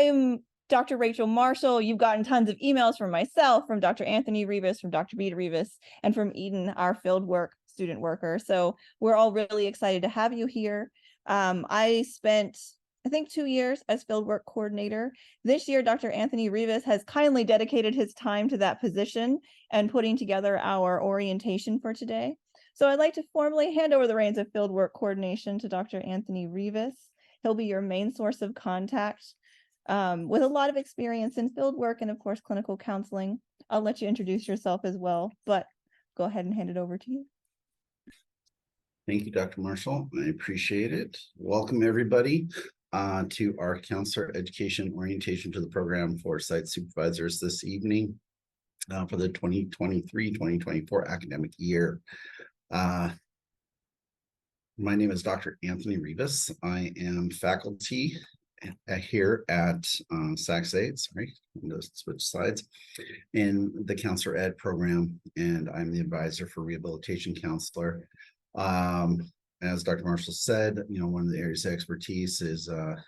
I'm Dr. Rachel Marshall. You've gotten tons of emails from myself, from Dr. Anthony Rivas, from Dr. Beta Rivas, and from Eden, our fieldwork student worker. So we're all really excited to have you here. I spent, I think, 2 years as fieldwork coordinator. This year, Dr. Anthony Rivas has kindly dedicated his time to that position and putting together our orientation for today. So I'd like to formally hand over the reins of fieldwork coordination to Dr. Anthony Rivas. He'll be your main source of contact with a lot of experience in field work and, of course, clinical counseling. I'll let you introduce yourself as well, but go ahead and hand it over to you. Thank you, Dr. Marshall. I appreciate it. Welcome, everybody, to our counselor education orientation to the program for site supervisors this evening for the 2023-2024 academic year. My name is Dr. Anthony Rivas. I am faculty here at Sac-State, sorry, I'm going to switch sides, in the counselor ed program, and I'm the advisor for rehabilitation counselor. As Dr. Marshall said, one of the areas of expertise is, that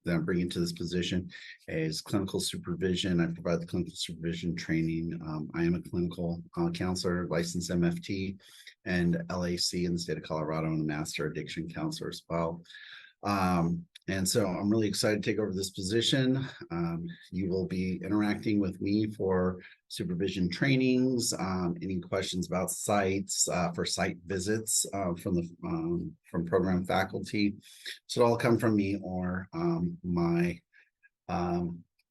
I'm bringing to this position is clinical supervision. I provide the clinical supervision training. I am a clinical counselor, licensed MFT and LAC in the state of Colorado, and a master addiction counselor as well. And so I'm really excited to take over this position. You will be interacting with me for supervision trainings, any questions about sites, for site visits from program faculty. So it'll all come from me or my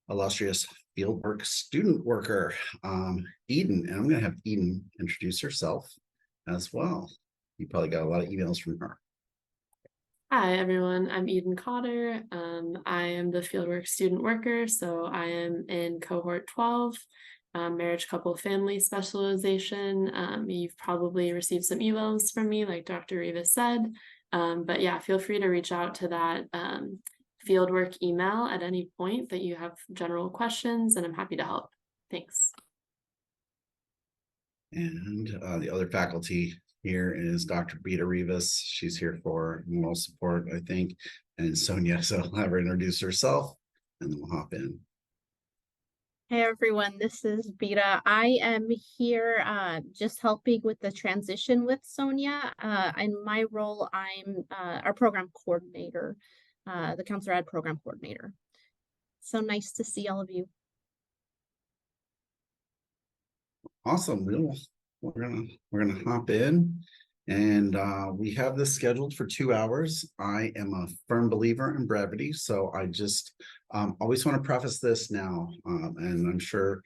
illustrious fieldwork student worker, Eden. And I'm going to have Eden introduce herself as well. You probably got a lot of emails from her. Hi, everyone. I'm Eden Cotter. I am the fieldwork student worker, so I am in cohort 12, marriage, couple, family specialization. You've probably received some emails from me, like Dr. Rivas said, but yeah, feel free to reach out to that fieldwork email at any point that you have general questions, and I'm happy to help. Thanks. And the other faculty here is Dr. Beta Rivas. She's here for moral support, I think, and Sonia. So I'll have her introduce herself, and then we'll hop in. Hey everyone, this is Beta. I am here just helping with the transition with Sonia. In my role, I'm our program coordinator, the counselor ed program coordinator. So nice to see all of you. Awesome. We're gonna hop in, and we have this scheduled for 2 hours. I am a firm believer in brevity, so I just always want to preface this now, and I'm sure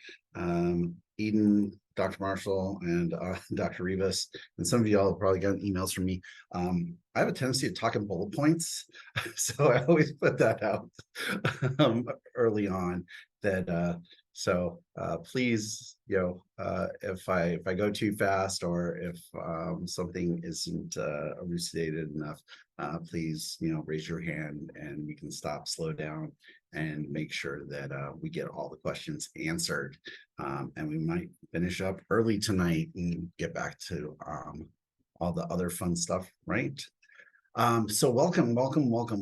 Eden, Dr. Marshall, and Dr. Rivas, and some of y'all have probably gotten emails from me. I have a tendency to talk in bullet points, so I always put that out early on. That so please, if I go too fast, or if something isn't elucidated enough, please, raise your hand and we can stop, slow down, and make sure that we get all the questions answered. And we might finish up early tonight and get back to all the other fun stuff, right? So welcome.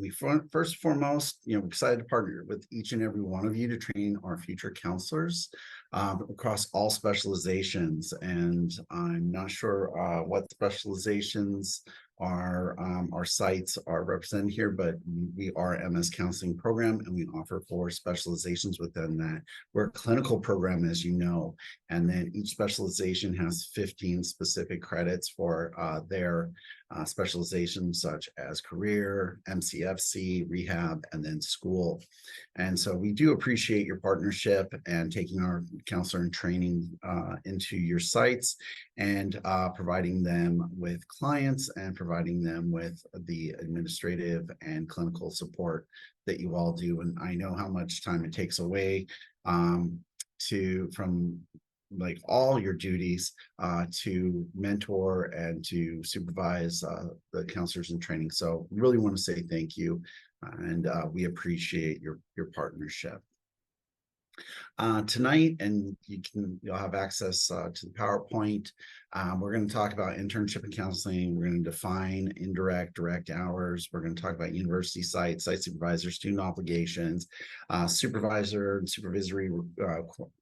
We first and foremost, excited to partner with each and every one of you to train our future counselors across all specializations. And I'm not sure what specializations our sites are represented here, but we are MS counseling program, and we offer 4 specializations within that. We're a clinical program, as you know, and then each specialization has 15 specific credits for their specializations, such as career, MCFC, rehab, and then school. And so we do appreciate your partnership and taking our counselor and training into your sites, and providing them with clients, and providing them with the administrative and clinical support that you all do. And I know how much time it takes away from like all your duties to mentor and to supervise the counselors in training. So really want to say thank you, and we appreciate your partnership. Tonight, and you'll have access to the PowerPoint. We're going to talk about internship and counseling. We're going to define indirect, direct hours. We're going to talk about university sites, site supervisors, student obligations, supervisor and supervisory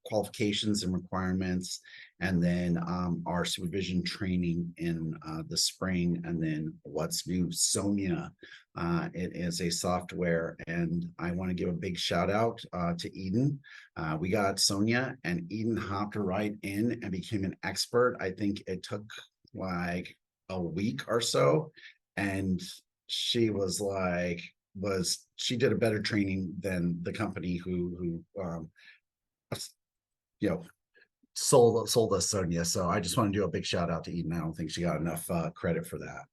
qualifications and requirements, and then our supervision training in the spring, and then what's new, Sonia. It is a software, and I want to give a big shout out to Eden. We got Sonia, and Eden hopped right in and became an expert. I think it took like a week or so, and she was like, she did a better training than the company who sold us Sonia. So I just want to do a big shout out to Eden. I don't think she got enough credit for that.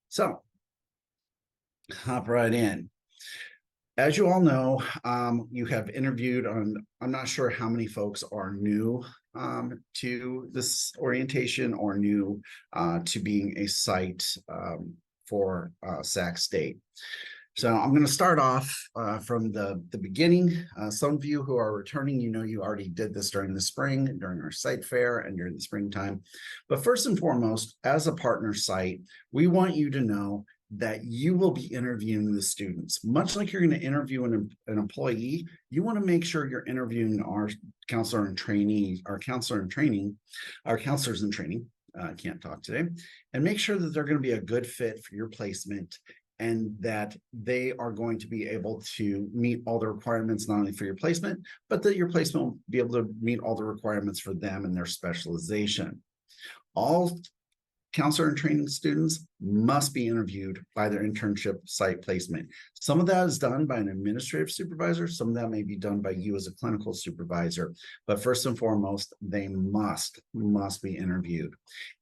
So hop right in. As you all know, you have interviewed on, I'm not sure how many folks are new to this orientation or new to being a site for Sac State. So I'm going to start off from the beginning. Some of you who are returning, you know, you already did this during the spring, during our site fair and during the springtime. But first and foremost, as a partner site, we want you to know that you will be interviewing the students. Much like you're going to interview an employee, you want to make sure you're interviewing our counselor in training, our counselors in training. I can't talk today, and make sure that they're going to be a good fit for your placement, and that they are going to be able to meet all the requirements, not only for your placement, but that your placement will be able to meet all the requirements for them and their specialization. All counselor and training students must be interviewed by their internship site placement. Some of that is done by an administrative supervisor. Some of that may be done by you as a clinical supervisor. But first and foremost, they must be interviewed.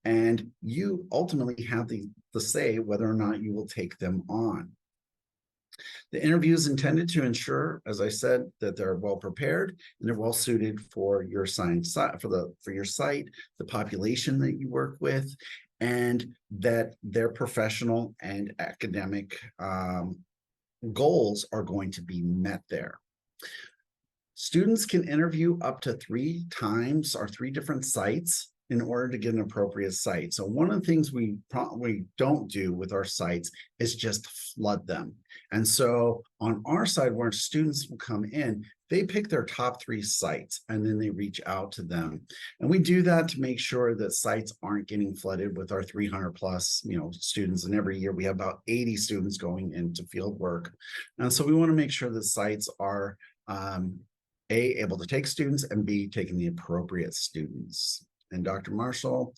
And you ultimately have the say whether or not you will take them on. The interview is intended to ensure, as I said, that they're well prepared and they're well suited for your assigned site, for your site, the population that you work with, and that their professional and academic goals are going to be met there. Students can interview up to 3 times or 3 different sites in order to get an appropriate site. So one of the things we probably don't do with our sites is just flood them. And so on our side, where students will come in, they pick their top 3 sites and then they reach out to them. And we do that to make sure that sites aren't getting flooded with our 300 plus, students. And every year we have about 80 students going into field work. And so we want to make sure that sites are able to take students, and B, taking the appropriate students. And Dr. Marshall,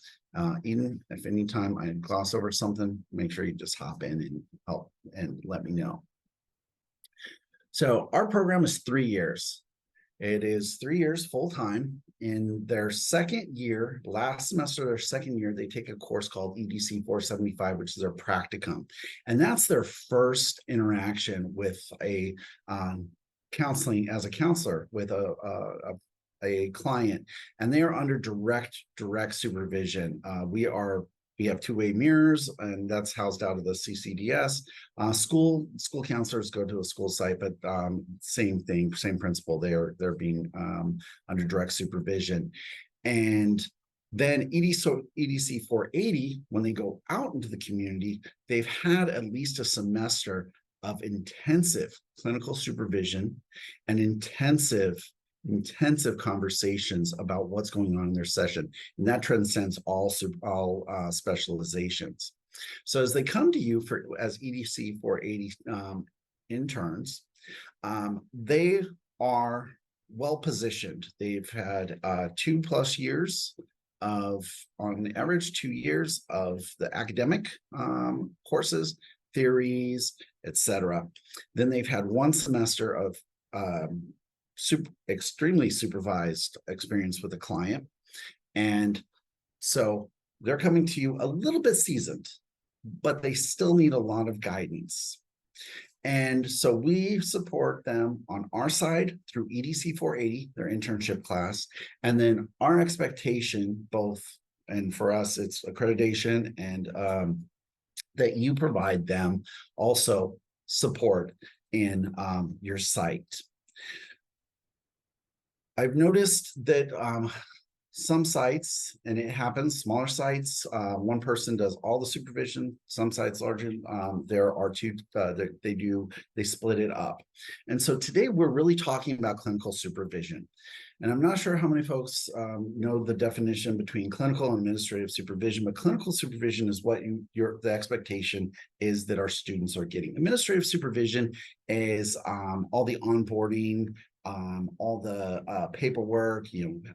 Eden, if anytime I gloss over something, make sure you just hop in and help and let me know. So our program is 3 years. It is 3 years full-time. In their second year, last semester, their second year, they take a course called EDC 475, which is their practicum. And that's their first interaction with a counseling as a counselor with a client, and they are under direct supervision. We have 2-way mirrors, and that's housed out of the CCDS. School counselors go to a school site, but same thing, same principle. They're being under direct supervision. And then EDC 480, when they go out into the community, they've had at least a semester of intensive clinical supervision and intensive conversations about what's going on in their session, and that transcends all specializations. So as they come to you as EDC 480 interns, they are well positioned. They've had 2+ years of, on average, 2 years of the academic courses, theories, etc. Then they've had 1 semester of extremely supervised experience with a client. And so they're coming to you a little bit seasoned, but they still need a lot of guidance. And so we support them on our side through EDC 480, their internship class. And then our expectation, both, and for us, it's accreditation and that you provide them also support in your site. I've noticed that some sites, and it happens, smaller sites, one person does all the supervision. Some sites larger, there are two, they split it up. And so today we're really talking about clinical supervision. And I'm not sure how many folks know the definition between clinical and administrative supervision, but clinical supervision is what the expectation is that our students are getting. Administrative supervision is all the onboarding, all the paperwork,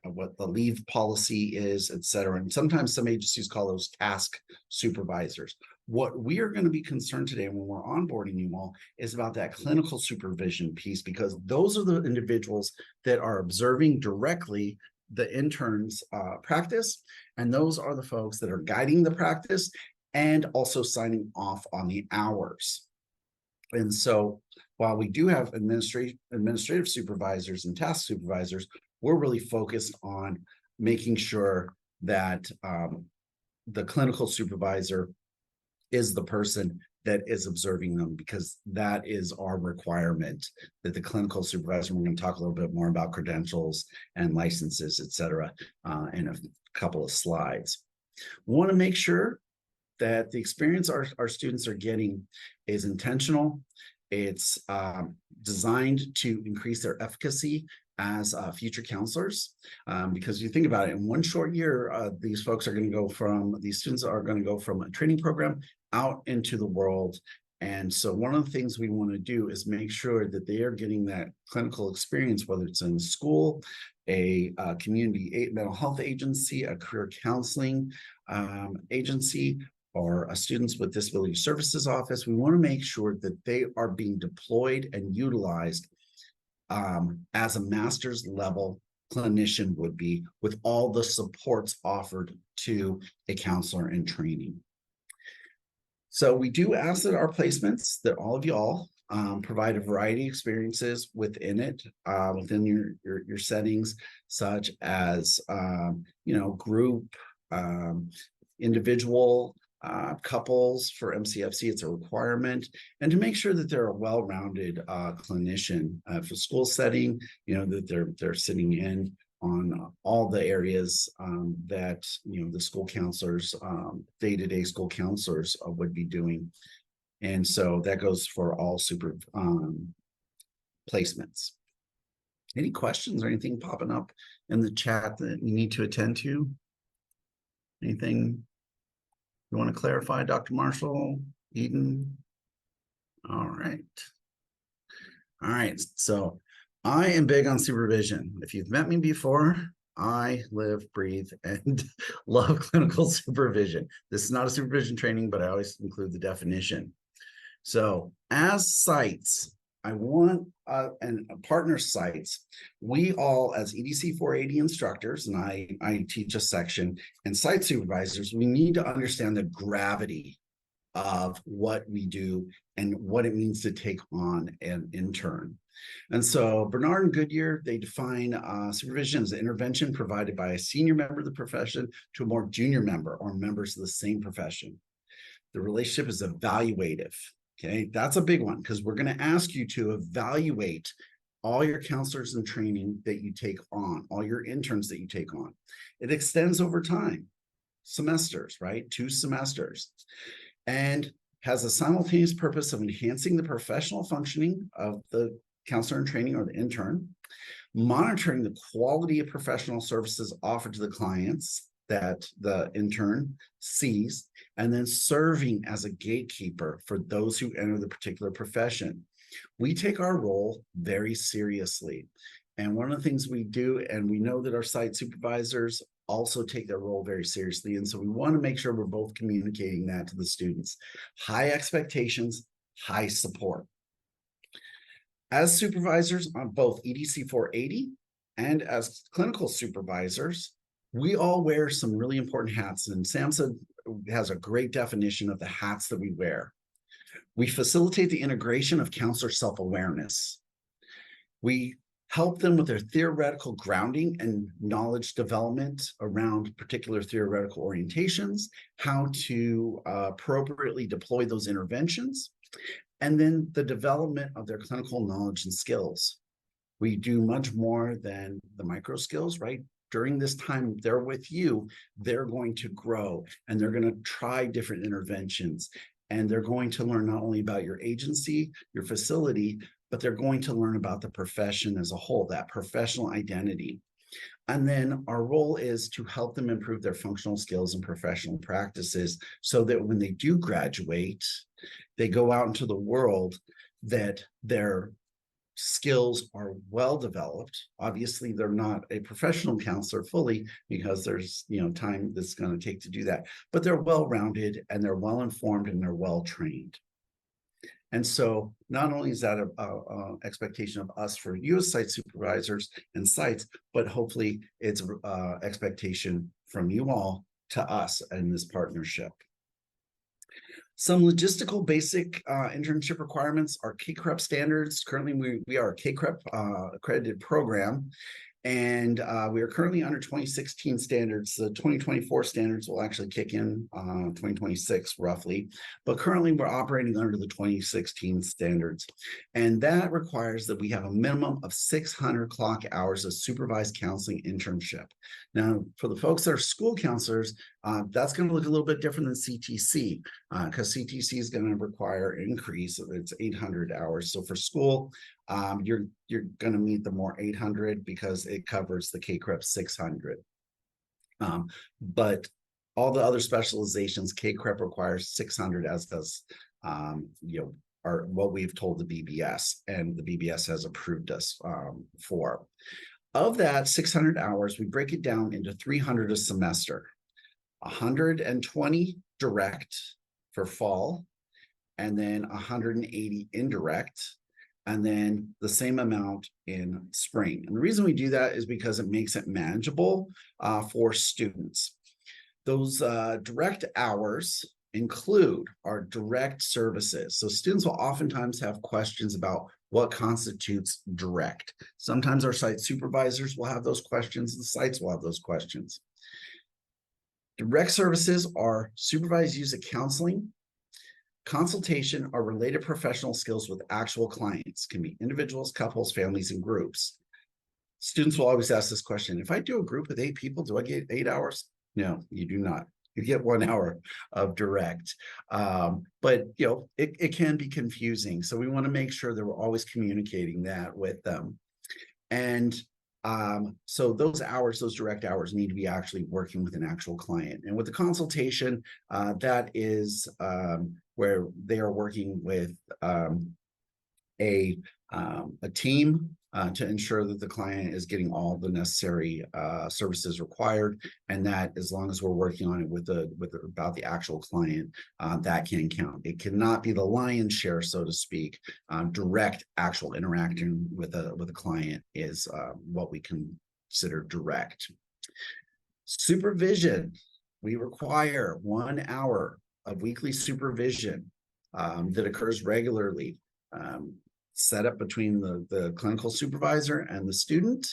what the leave policy is, et cetera. And sometimes some agencies call those task supervisors. What we are going to be concerned today when we're onboarding you all is about that clinical supervision piece, because those are the individuals that are observing directly the interns' practice, and those are the folks that are guiding the practice and also signing off on the hours. And so while we do have administrative supervisors and task supervisors, we're really focused on making sure that the clinical supervisor is the person that is observing them, because that is our requirement, that the clinical supervisor, we're going to talk a little bit more about credentials and licenses, et cetera, in a couple of slides. We want to make sure that the experience our students are getting is intentional. It's designed to increase their efficacy as future counselors, because you think about it, in one short year, these students are going to go from a training program out into the world. And so one of the things we want to do is make sure that they are getting that clinical experience, whether it's in school, a community mental health agency, a career counseling agency, or a Students with Disability Services office. We want to make sure that they are being deployed and utilized as a master's level clinician would be, with all the supports offered to a counselor in training. So we do ask that our placements, that all of y'all provide a variety of experiences within it, within your settings, such as group, individual, couples. For MCFC, it's a requirement, and to make sure that they're a well-rounded clinician for school setting, that they're sitting in on all the areas that the school counselors, day-to-day school counselors would be doing. And so that goes for all super placements. Any questions or anything popping up in the chat that you need to attend to? Anything you want to clarify, Dr. Marshall, Eden? All right. All right. So I am big on supervision. If you've met me before, I live, breathe, and love clinical supervision. This is not a supervision training, but I always include the definition. So as sites, I want and partner sites, we all as EDC 480 instructors, and I teach a section, and site supervisors, we need to understand the gravity of what we do and what it means to take on an intern. And so Bernard and Goodyear, they define supervision as intervention provided by a senior member of the profession to a more junior member or members of the same profession. The relationship is evaluative. Okay, that's a big one, because we're going to ask you to evaluate all your counselors in training that you take on, all your interns that you take on. It extends over time, semesters, right? 2 semesters, and has a simultaneous purpose of enhancing the professional functioning of the counselor in training or the intern, monitoring the quality of professional services offered to the clients that the intern sees, and then serving as a gatekeeper for those who enter the particular profession. We take our role very seriously. And one of the things we do, and we know that our site supervisors also take their role very seriously. And so we want to make sure we're both communicating that to the students. High expectations, high support. As supervisors on both EDC 480 and as clinical supervisors, we all wear some really important hats, and SAMHSA has a great definition of the hats that we wear. We facilitate the integration of counselor self-awareness. We help them with their theoretical grounding and knowledge development around particular theoretical orientations, how to appropriately deploy those interventions, and then the development of their clinical knowledge and skills. We do much more than the micro skills, right? during this time they're with you, they're going to grow and they're going to try different interventions. And they're going to learn not only about your agency, your facility, but they're going to learn about the profession as a whole, that professional identity. And then our role is to help them improve their functional skills and professional practices so that when they do graduate, they go out into the world that their skills are well developed. Obviously, they're not a professional counselor fully because there's time that's going to take to do that, but they're well-rounded and they're well-informed and they're well-trained. And so not only is that a expectation of us for you as site supervisors and sites, but hopefully it's expectation from you all to us in this partnership. Some logistical basic internship requirements are KCREP standards. Currently, we are a KCREP accredited program, and we are currently under 2016 standards. The 2024 standards will actually kick in 2026 roughly, but currently we're operating under the 2016 standards. And that requires that we have a minimum of 600 clock hours of supervised counseling internship. Now, for the folks that are school counselors, that's going to look a little bit different than CTC because CTC is going to require an increase. It's 800 hours. So for school, you're going to meet the more 800 because it covers the KCREP 600. But all the other specializations, KCREP requires 600, as does are what we've told the BBS, and the BBS has approved us for. Of that 600 hours, we break it down into 300 a semester, 120 direct for fall, and then 180 indirect, and then the same amount in spring. And the reason we do that is because it makes it manageable for students. Those direct hours include our direct services. So students will oftentimes have questions about what constitutes direct. Sometimes our site supervisors will have those questions, the sites will have those questions. Direct services are supervised use of counseling, consultation, or related professional skills with actual clients. Can be individuals, couples, families, and groups. Students will always ask this question: if I do a group with 8 people, do I get 8 hours? No, you do not. You get 1 hour of direct. But it can be confusing. So we want to make sure that we're always communicating that with them. And so those hours, those direct hours, need to be actually working with an actual client. And with the consultation, that is where they are working with a team to ensure that the client is getting all the necessary services required, and that as long as we're working on it with about the actual client, that can count. It cannot be the lion's share, so to speak. Direct actual interaction with a client is what we consider direct. Supervision. We require 1 hour of weekly supervision that occurs regularly. Set up between the clinical supervisor and the student,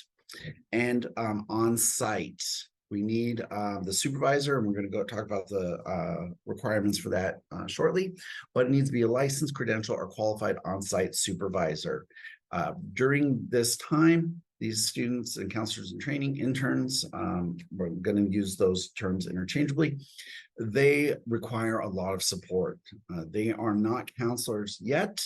and on site. We need the supervisor, and we're going to go talk about the requirements for that shortly, but it needs to be a licensed, credential, or qualified on-site supervisor. During this time, these students and counselors in training, interns, we're going to use those terms interchangeably, they require a lot of support. They are not counselors yet.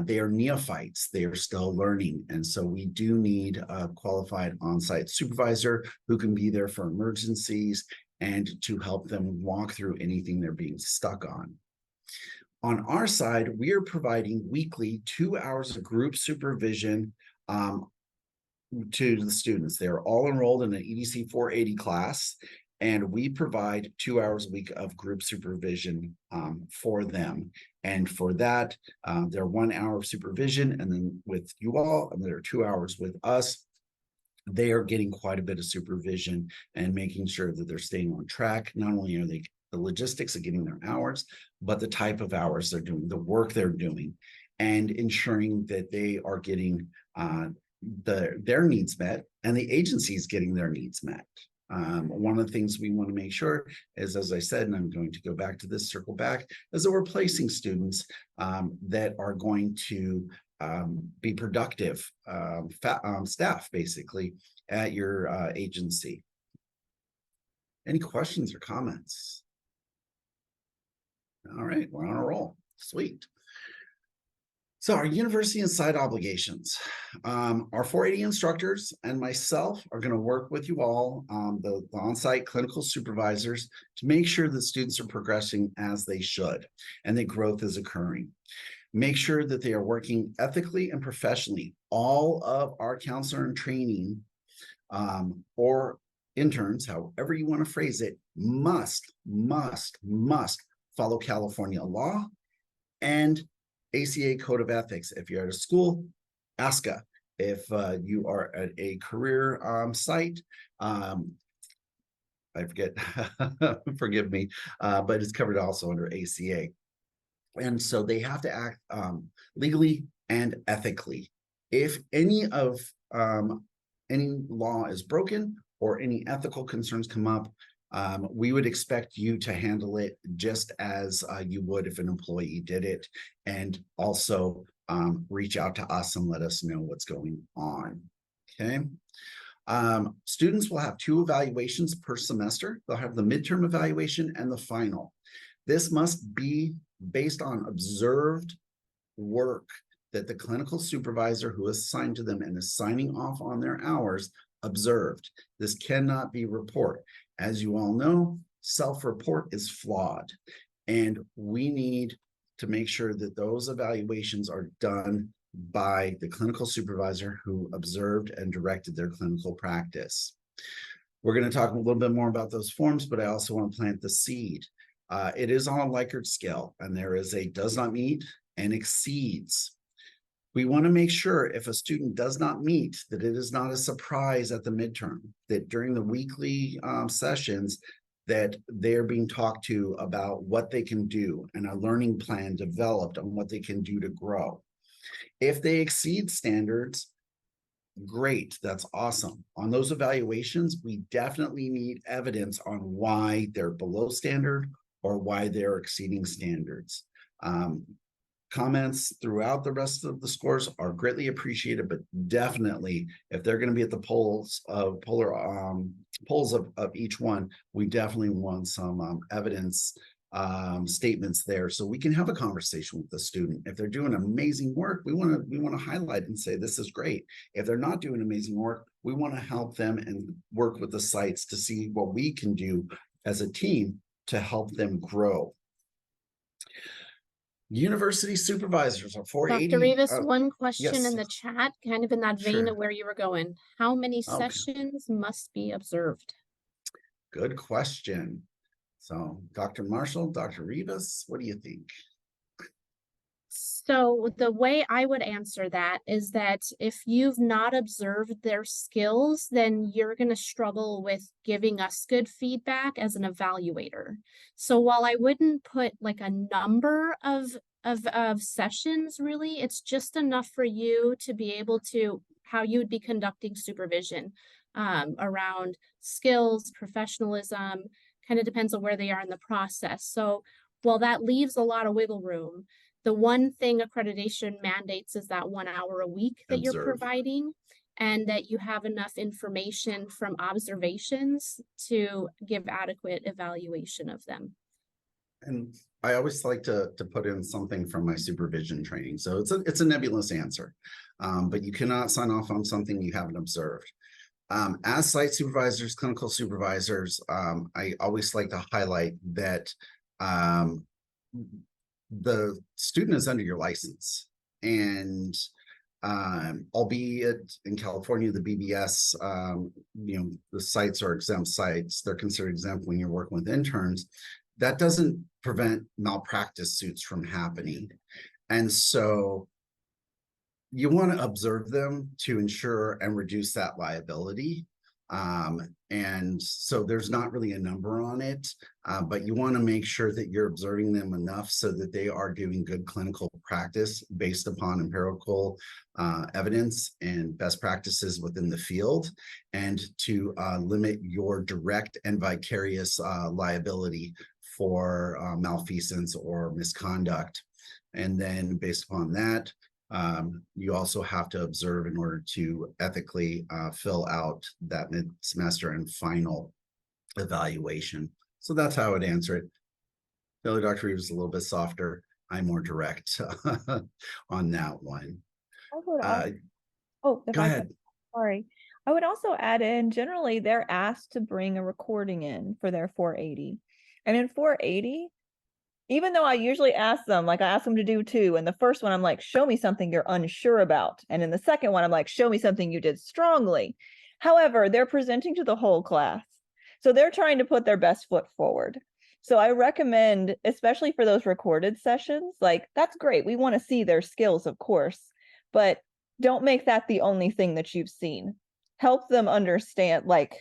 They are neophytes. They are still learning. And so we do need a qualified on-site supervisor who can be there for emergencies and to help them walk through anything they're being stuck on. On our side, we are providing weekly 2 hours of group supervision to the students. They're all enrolled in an EDC 480 class, and we provide 2 hours a week of group supervision for them. And for that, they're 1 hour of supervision, and then with you all, and there are 2 hours with us. They are getting quite a bit of supervision and making sure that they're staying on track. Not only are they the logistics of getting their hours, but the type of hours they're doing, the work they're doing, and ensuring that they are getting their needs met and the agency is getting their needs met. One of the things we want to make sure is, as I said, and I'm going to go back to this, circle back, is that we're placing students that are going to be productive staff basically at your agency. Any questions or comments? All right, we're on a roll. Sweet. So our university and site obligations. Our 480 instructors and myself are going to work with you all, the on-site clinical supervisors, to make sure that students are progressing as they should and that growth is occurring. Make sure that they are working ethically and professionally. All of our counselor and training or interns, however you want to phrase it, must follow California law and ACA Code of Ethics. If you're at a school, ASCA. If you are at a career site, I forget, forgive me, but it's covered also under ACA. And so they have to act legally and ethically. If any of any law is broken or any ethical concerns come up, we would expect you to handle it just as you would if an employee did it, and also reach out to us and let us know what's going on. Okay. Students will have 2 evaluations per semester. They'll have the midterm evaluation and the final. This must be based on observed work that the clinical supervisor who is assigned to them and is signing off on their hours observed. This cannot be report. As you all know, self-report is flawed, and we need to make sure that those evaluations are done by the clinical supervisor who observed and directed their clinical practice. We're going to talk a little bit more about those forms, but I also want to plant the seed. It is on a Likert scale, and there is a does not meet and exceeds. We want to make sure if a student does not meet, that it is not a surprise at the midterm, that during the weekly sessions, that they're being talked to about what they can do and a learning plan developed on what they can do to grow. If they exceed standards, great, that's awesome. On those evaluations, we definitely need evidence on why they're below standard or why they're exceeding standards. Comments throughout the rest of the scores are greatly appreciated, but definitely if they're going to be at the polls of polls of each one, we definitely want some evidence statements there so we can have a conversation with the student. If they're doing amazing work, we want to highlight and say this is great. If they're not doing amazing work, we want to help them and work with the sites to see what we can do as a team to help them grow. University supervisors are 480. Dr. Rivas, one question yes. in the chat, kind of in that vein Sure. of where you were going. How many Okay. sessions must be observed? Good question. So, Dr. Marshall, Dr. Rivas, what do you think? So the way I would answer that is that if you've not observed their skills, then you're going to struggle with giving us good feedback as an evaluator. So while I wouldn't put like a number of sessions, really, it's just enough for you to be able to how you would be conducting supervision around skills, professionalism, kind of depends on where they are in the process. So while that leaves a lot of wiggle room, the one thing accreditation mandates is that 1 hour a week that you're providing, and that you have enough information from observations to give adequate evaluation of them. And I always like to put in something from my supervision training. So it's a nebulous answer, but you cannot sign off on something you haven't observed. As site supervisors, clinical supervisors, I always like to highlight that the student is under your license, and albeit in California, the BBS, the sites are exempt sites. They're considered exempt when you're working with interns. That doesn't prevent malpractice suits from happening. And so you want to observe them to ensure and reduce that liability. And so there's not really a number on it, but you want to make sure that you're observing them enough so that they are doing good clinical practice based upon empirical evidence and best practices within the field, and to limit your direct and vicarious liability for malfeasance or misconduct. And then based upon that, You also have to observe in order to ethically fill out that mid-semester and final evaluation. So that's how I would answer it. No, Dr. Reeves is a little bit softer. I'm more direct on that one. I would Uh, Oh, if go I ahead. could, sorry. I would also add in, generally, they're asked to bring a recording in for their 480. And in 480, even though I usually ask them, like I ask them to do two, and the first one I'm like, show me something you're unsure about. And in the second one, I'm like, show me something you did strongly. However, they're presenting to the whole class. So they're trying to put their best foot forward. So I recommend, especially for those recorded sessions, like that's great. We want to see their skills, of course, but don't make that the only thing that you've seen. Help them understand, like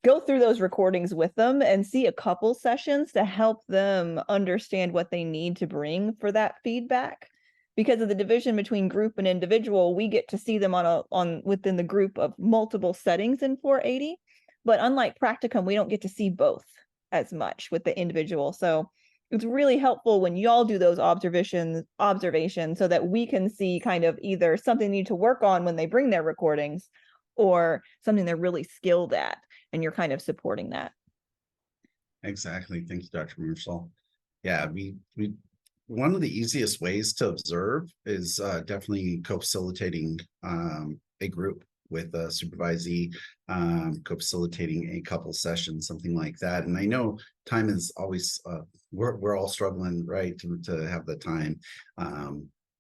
go through those recordings with them and see a couple sessions to help them understand what they need to bring for that feedback. Because of the division between group and individual, we get to see them on within the group of multiple settings in 480. But unlike practicum, we don't get to see both as much with the individual. So it's really helpful when y'all do those observations so that we can see kind of either something they need to work on when they bring their recordings or something they're really skilled at, and you're kind of supporting that. Exactly. Thank you, Dr. Marshall. Yeah, we one of the easiest ways to observe is definitely co-facilitating a group with a supervisee, co-facilitating a couple sessions, something like that. And I know time is always we're all struggling, right, to have the time.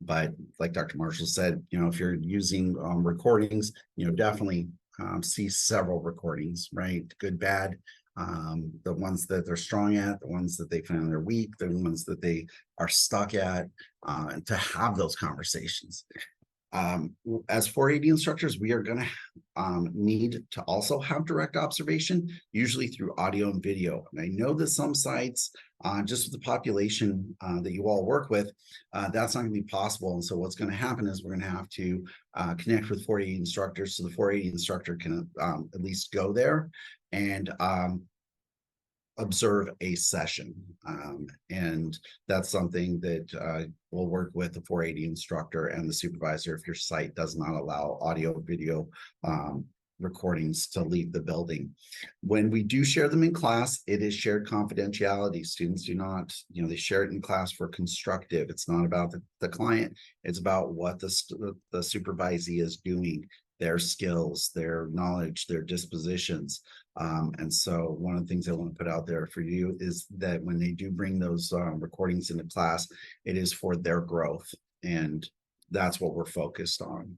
But like Dr. Marshall said, you know, if you're using recordings, you know, definitely see several recordings, right? Good, bad, the ones that they're strong at, the ones that they find they're weak, the ones that they are stuck at, and to have those conversations. As 480 instructors, we are going to need to also have direct observation, usually through audio and video. And I know that some sites, just with the population that you all work with, that's not going to be possible. And so what's going to happen is we're going to have to connect with 480 instructors so the 480 instructor can at least go there and observe a session. And that's something that we'll work with the 480 instructor and the supervisor if your site does not allow audio video recordings to leave the building. When we do share them in class, it is shared confidentiality. Students do not, you know, they share it in class for constructive. It's not about the client. It's about what the supervisee is doing, their skills, their knowledge, their dispositions. And so one of the things I want to put out there for you is that when they do bring those recordings into class, it is for their growth. And that's what we're focused on.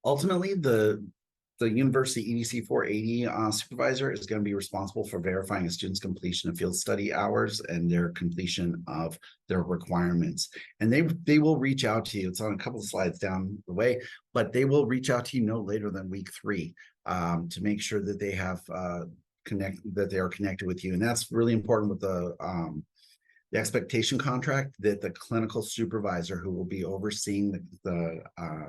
Ultimately, the university EDC 480 supervisor is going to be responsible for verifying a student's completion of field study hours and their completion of their requirements. And they will reach out to you. It's on a couple of slides down the way, but they will reach out to you no later than week 3 to make sure that they have that they are connected with you. And that's really important with the expectation contract, that the clinical supervisor who will be overseeing the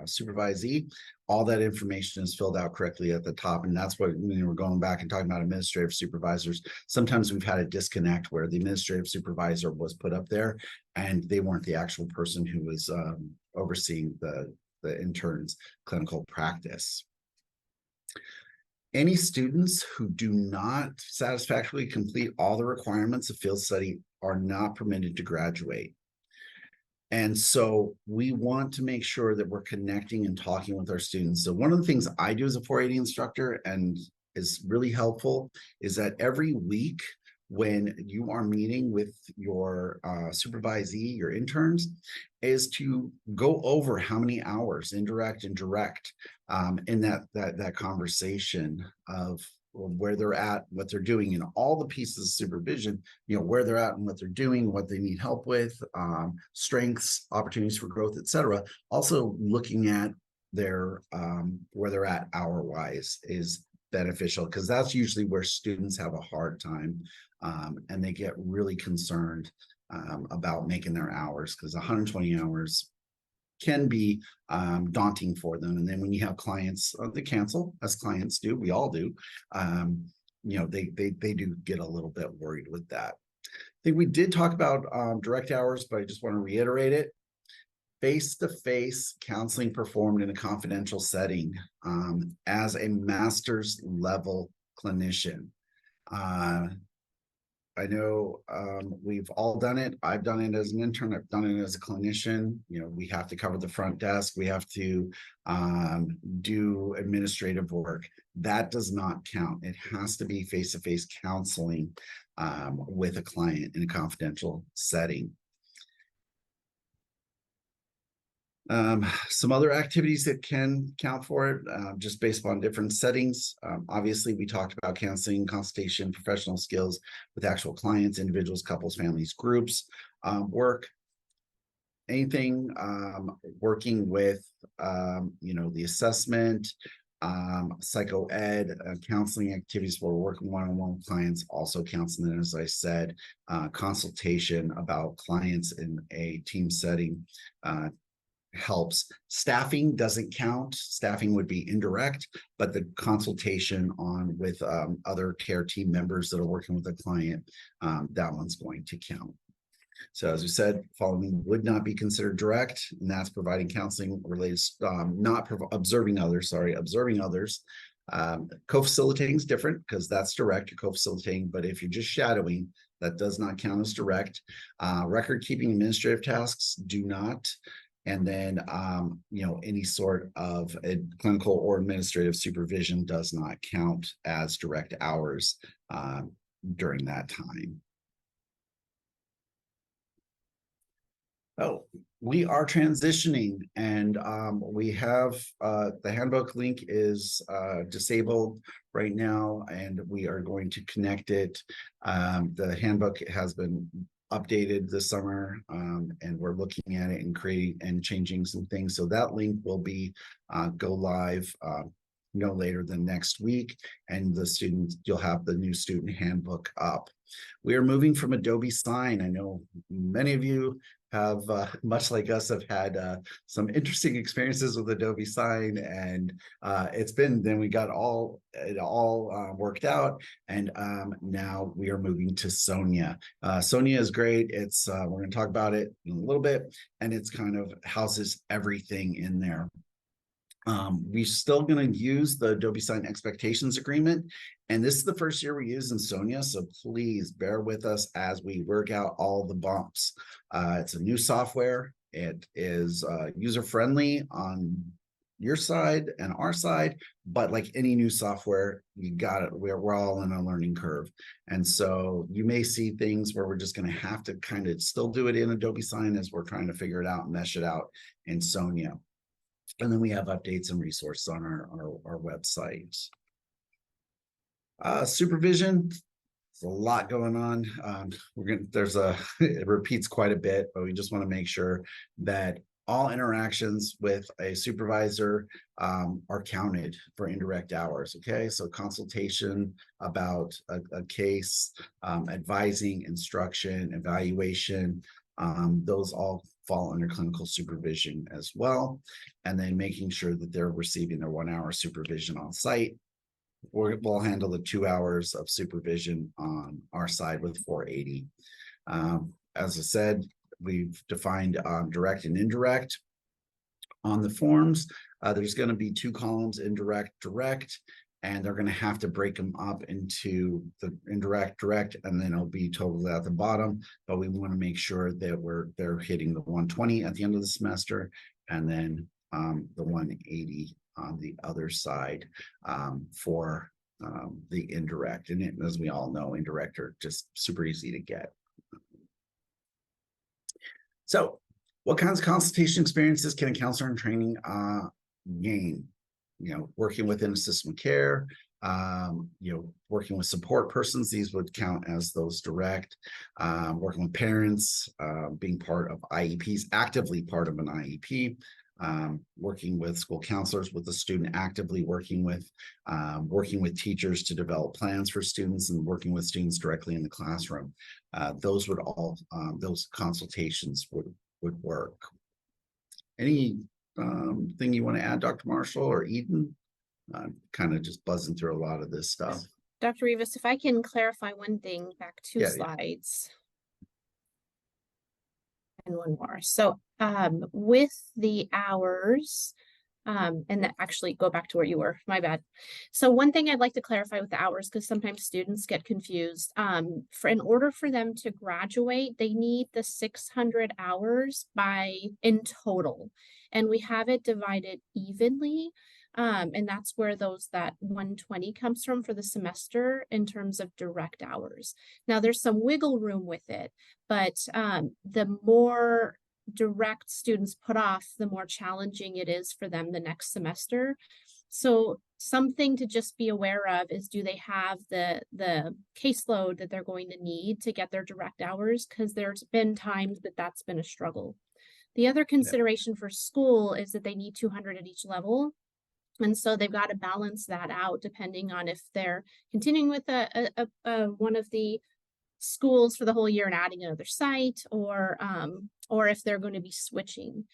supervisee, all that information is filled out correctly at the top. And that's what, when we're going back and talking about administrative supervisors, sometimes we've had a disconnect where the administrative supervisor was put up there and they weren't the actual person who was overseeing the intern's clinical practice. Any students who do not satisfactorily complete all the requirements of field study are not permitted to graduate. And so we want to make sure that we're connecting and talking with our students. So one of the things I do as a 480 instructor and is really helpful is that every week when you are meeting with your supervisee, your interns, is to go over how many hours, indirect and direct, in that conversation of where they're at, what they're doing, and all the pieces of supervision, you know, where they're at and what they're doing, what they need help with, strengths, opportunities for growth, etc. Also looking at their where they're at hour-wise is beneficial, because that's usually where students have a hard time and they get really concerned about making their hours, because 120 hours can be daunting for them. And then when you have clients that cancel, as clients do, we all do, you know, they do get a little bit worried with that. I think we did talk about direct hours, but I just want to reiterate it. face-to-face counseling performed in a confidential setting as a master's level clinician. I know we've all done it. I've done it as an intern. I've done it as a clinician. You know, we have to cover the front desk. We have to do administrative work. That does not count. It has to be face-to-face counseling with a client in a confidential setting. Some other activities that can count for it, just based on different settings. Obviously, we talked about counseling, consultation, professional skills with actual clients, individuals, couples, families, groups, work, anything working with, you know, the assessment, psycho-ed, counseling activities where we're working one-on-one with clients, also counseling, as I said, consultation about clients in a team setting, helps. Staffing doesn't count. Staffing would be indirect, but the consultation on with other care team members that are working with a client, that one's going to count. So as we said, following would not be considered direct, and that's providing counseling related, not observing others, observing others. Co-facilitating is different because that's direct co-facilitating, but if you're just shadowing, that does not count as direct. Record keeping administrative tasks do not. And then, you know, any sort of a clinical or administrative supervision does not count as direct hours during that time. Oh, we are transitioning, and we have the handbook link is disabled right now, and we are going to connect it. The handbook has been updated this summer, and we're looking at it and creating and changing some things. So that link will be go live no later than next week, and the students, you'll have the new student handbook up. We are moving from Adobe Sign. I know many of you have, much like us, have had some interesting experiences with Adobe Sign, and it's been, then we got it all worked out, and now we are moving to Sonia. Sonia is great. It's we're going to talk about it in a little bit, and it's kind of houses everything in there. We're still going to use the Adobe Sign Expectations Agreement, and this is the first year we use in Sonia, so please bear with us as we work out all the bumps. It's a new software. It is user-friendly on your side and our side, but like any new software, you got it. We're all in a learning curve, and so you may see things where we're just going to have to kind of still do it in Adobe Sign as we're trying to figure it out and mesh it out in Sonia. And then we have updates and resources on our website. Supervision, there's a lot going on. It repeats quite a bit, but we just want to make sure that all interactions with a supervisor are counted for indirect hours. Okay, so consultation about a case, advising, instruction, evaluation, those all fall under clinical supervision as well. And then making sure that they're receiving their 1 hour supervision on site. We'll handle the 2 hours of supervision on our side with 480. As I said, we've defined direct and indirect on the forms. There's going to be 2 columns, indirect, direct, and they're going to have to break them up into the indirect, direct, and then it'll be totally at the bottom. But we want to make sure that they're hitting the 120 at the end of the semester, and then the 180 on the other side for the indirect. And as we all know, indirect are just super easy to get. So what kinds of consultation experiences can a counselor in training gain? You know, working within a system of care, you know, working with support persons, these would count as those direct, working with parents, being part of IEPs, actively part of an IEP, working with school counselors, with the student actively working with teachers to develop plans for students, and working with students directly in the classroom. Those would all, those consultations would work. Any thing you want to add, Dr. Marshall or Eden? Kind of just buzzing through a lot of this stuff. Dr. Rivas, if I can clarify one thing, back 2 slides. And one more. So with the hours, and that actually go back to where you were, my bad. So one thing I'd like to clarify with the hours, because sometimes students get confused, in order for them to graduate, they need the 600 hours in total. And we have it divided evenly. And that's where that 120 comes from for the semester in terms of direct hours. Now there's some wiggle room with it, but the more direct students put off, the more challenging it is for them the next semester. So something to just be aware of is, do they have the caseload that they're going to need to get their direct hours? Because there's been times that that's been a struggle. The other consideration for school is that they need 200 at each level. And so they've got to balance that out depending on if they're continuing with one of the schools for the whole year and adding another site, or if they're going to be switching.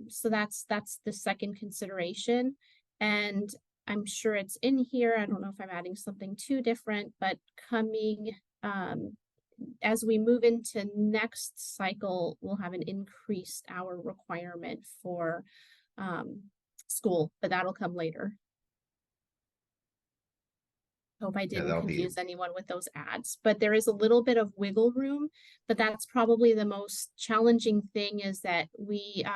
So that's the second consideration. And I'm sure it's in here. I don't know if I'm adding something too different, but coming as we move into next cycle, we'll have an increased hour requirement for school, but that'll come later. Hope I didn't confuse anyone with those ads, but there is a little bit of wiggle room, but that's probably the most challenging thing, is that we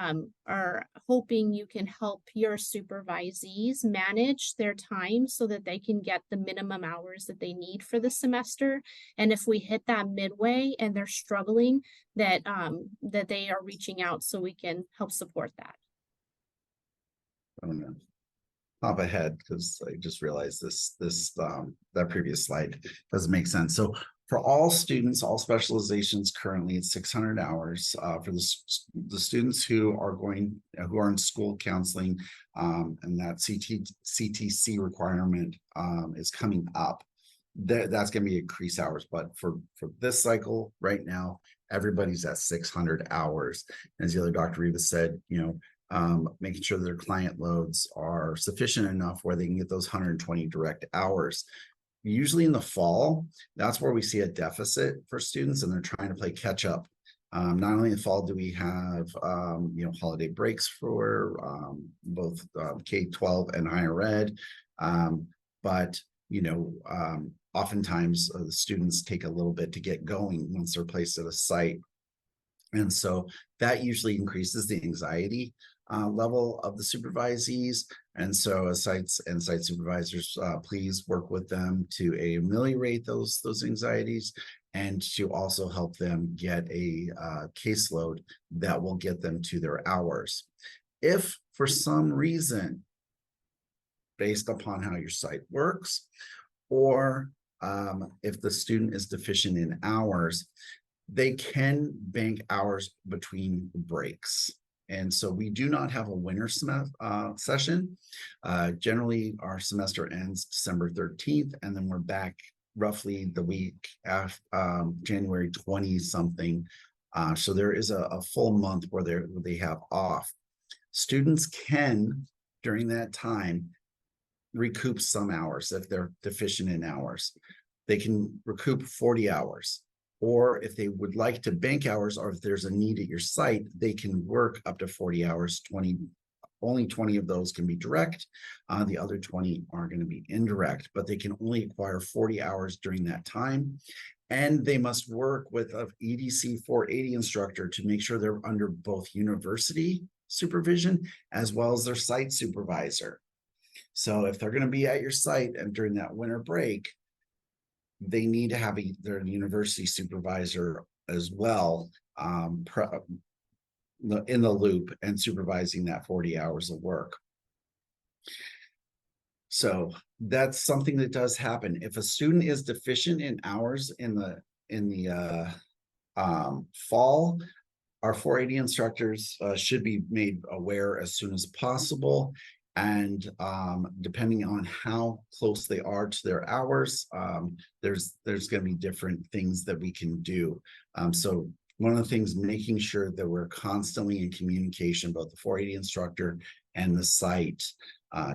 are hoping you can help your supervisees manage their time so that they can get the minimum hours that they need for the semester. And if we hit that midway and they're struggling, that they are reaching out so we can help support that. I don't know. Hop ahead, because I just realized that previous slide doesn't make sense. So for all students, all specializations, currently it's 600 hours. For the students who are in school counseling, and that CTC requirement is coming up, that's going to be increased hours. But for this cycle right now, everybody's at 600 hours. As the other Dr. Rivas said, making sure that their client loads are sufficient enough where they can get those 120 direct hours. Usually in the fall, that's where we see a deficit for students, and they're trying to play catch up. Not only in the fall do we have holiday breaks for both K-12 and higher ed, but oftentimes the students take a little bit to get going once they're placed at a site. And so that usually increases the anxiety level of the supervisees. And so as sites and site supervisors, please work with them to ameliorate those anxieties, and to also help them get a caseload that will get them to their hours. If for some reason, based upon how your site works, or if the student is deficient in hours, they can bank hours between breaks. And so we do not have a winter session. Generally, our semester ends December 13th, and then we're back roughly the week after January 20 something. So there is a full month where they have off. Students can, during that time, recoup some hours if they're deficient in hours. They can recoup 40 hours. Or if they would like to bank hours, or if there's a need at your site, they can work up to 40 hours. Only 20 of those can be direct. The other 20 are going to be indirect, but they can only acquire 40 hours during that time. And they must work with an EDC 480 instructor to make sure they're under both university supervision as well as their site supervisor. So if they're going to be at your site and during that winter break, they need to have their university supervisor as well in the loop and supervising that 40 hours of work. So that's something that does happen. If a student is deficient in hours in the fall, our 480 instructors should be made aware as soon as possible. And depending on how close they are to their hours, there's going to be different things that we can do. So one of the things, making sure that we're constantly in communication, both the 480 instructor and the site,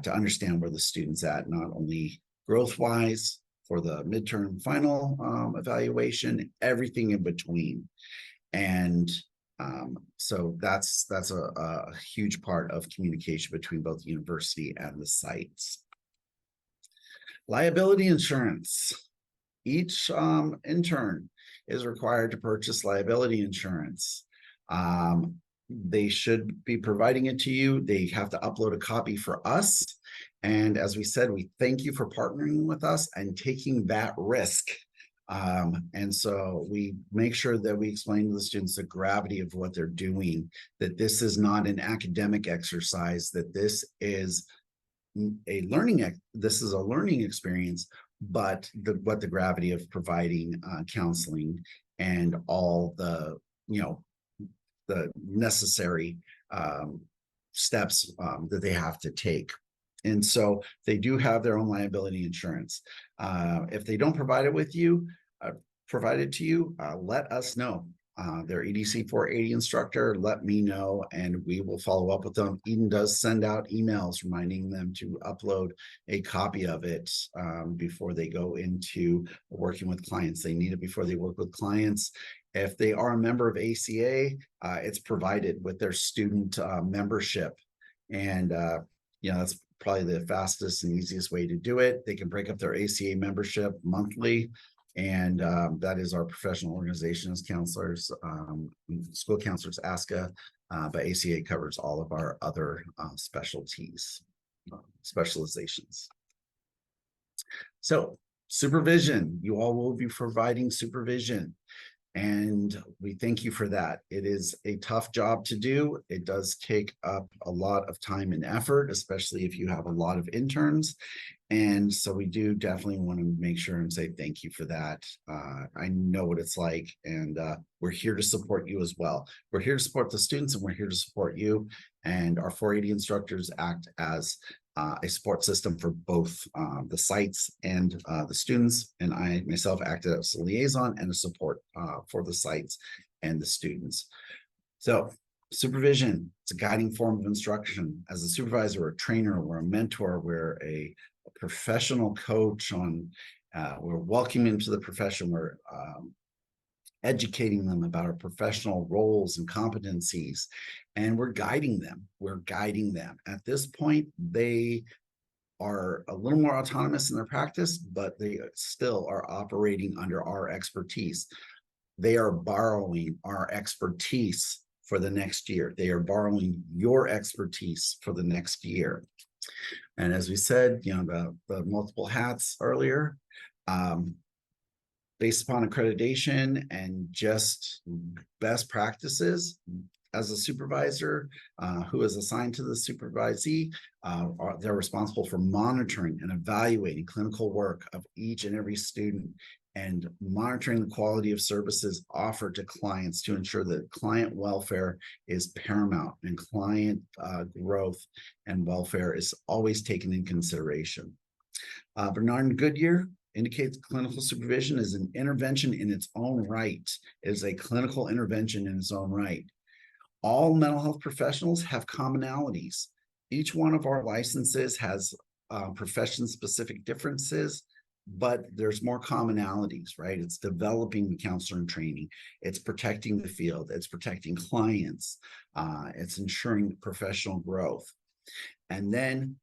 to understand where the student's at, not only growth-wise for the midterm final evaluation, everything in between. And So that's a huge part of communication between both the university and the sites. Liability insurance. Each intern is required to purchase liability insurance. They should be providing it to you. They have to upload a copy for us. And as we said, we thank you for partnering with us and taking that risk. And so we make sure that we explain to the students the gravity of what they're doing, that this is not an academic exercise, that this is a learning experience, but what the gravity of providing counseling and all the the necessary steps that they have to take. And so they do have their own liability insurance. If they don't provide it with you, provide it to you, let us know. Their EDC 480 instructor, let me know, and we will follow up with them. Eden does send out emails reminding them to upload a copy of it before they go into working with clients. They need it before they work with clients. If they are a member of ACA, it's provided with their student membership. And that's probably the fastest and easiest way to do it. They can break up their ACA membership monthly. And that is our professional organization as counselors, school counselors, ASCA, but ACA covers all of our other specializations. So supervision, you all will be providing supervision. And we thank you for that. It is a tough job to do. It does take up a lot of time and effort, especially if you have a lot of interns. And so we do definitely want to make sure and say thank you for that. I know what it's like, and we're here to support you as well. We're here to support the students, and we're here to support you. And our 480 instructors act as a support system for both the sites and the students. And I myself act as a liaison and a support for the sites and the students. So supervision, it's a guiding form of instruction. As a supervisor or a trainer, we're a mentor, we're a professional coach we're welcoming into the profession. We're educating them about our professional roles and competencies, and we're guiding them. At this point, they are a little more autonomous in their practice, but they still are operating under our expertise. They are borrowing our expertise for the next year. They are borrowing your expertise for the next year. And as we said, the multiple hats earlier, based upon accreditation and just best practices, as a supervisor who is assigned to the supervisee, they're responsible for monitoring and evaluating clinical work of each and every student and monitoring the quality of services offered to clients to ensure that client welfare is paramount and client growth and welfare is always taken in consideration. Bernard and Goodyear indicates clinical supervision is an intervention in its own right. It is a clinical intervention in its own right. All mental health professionals have commonalities. Each one of our licenses has profession-specific differences, but there's more commonalities, right? It's developing the counselor in training. It's protecting the field. It's protecting clients. It's ensuring professional growth. And then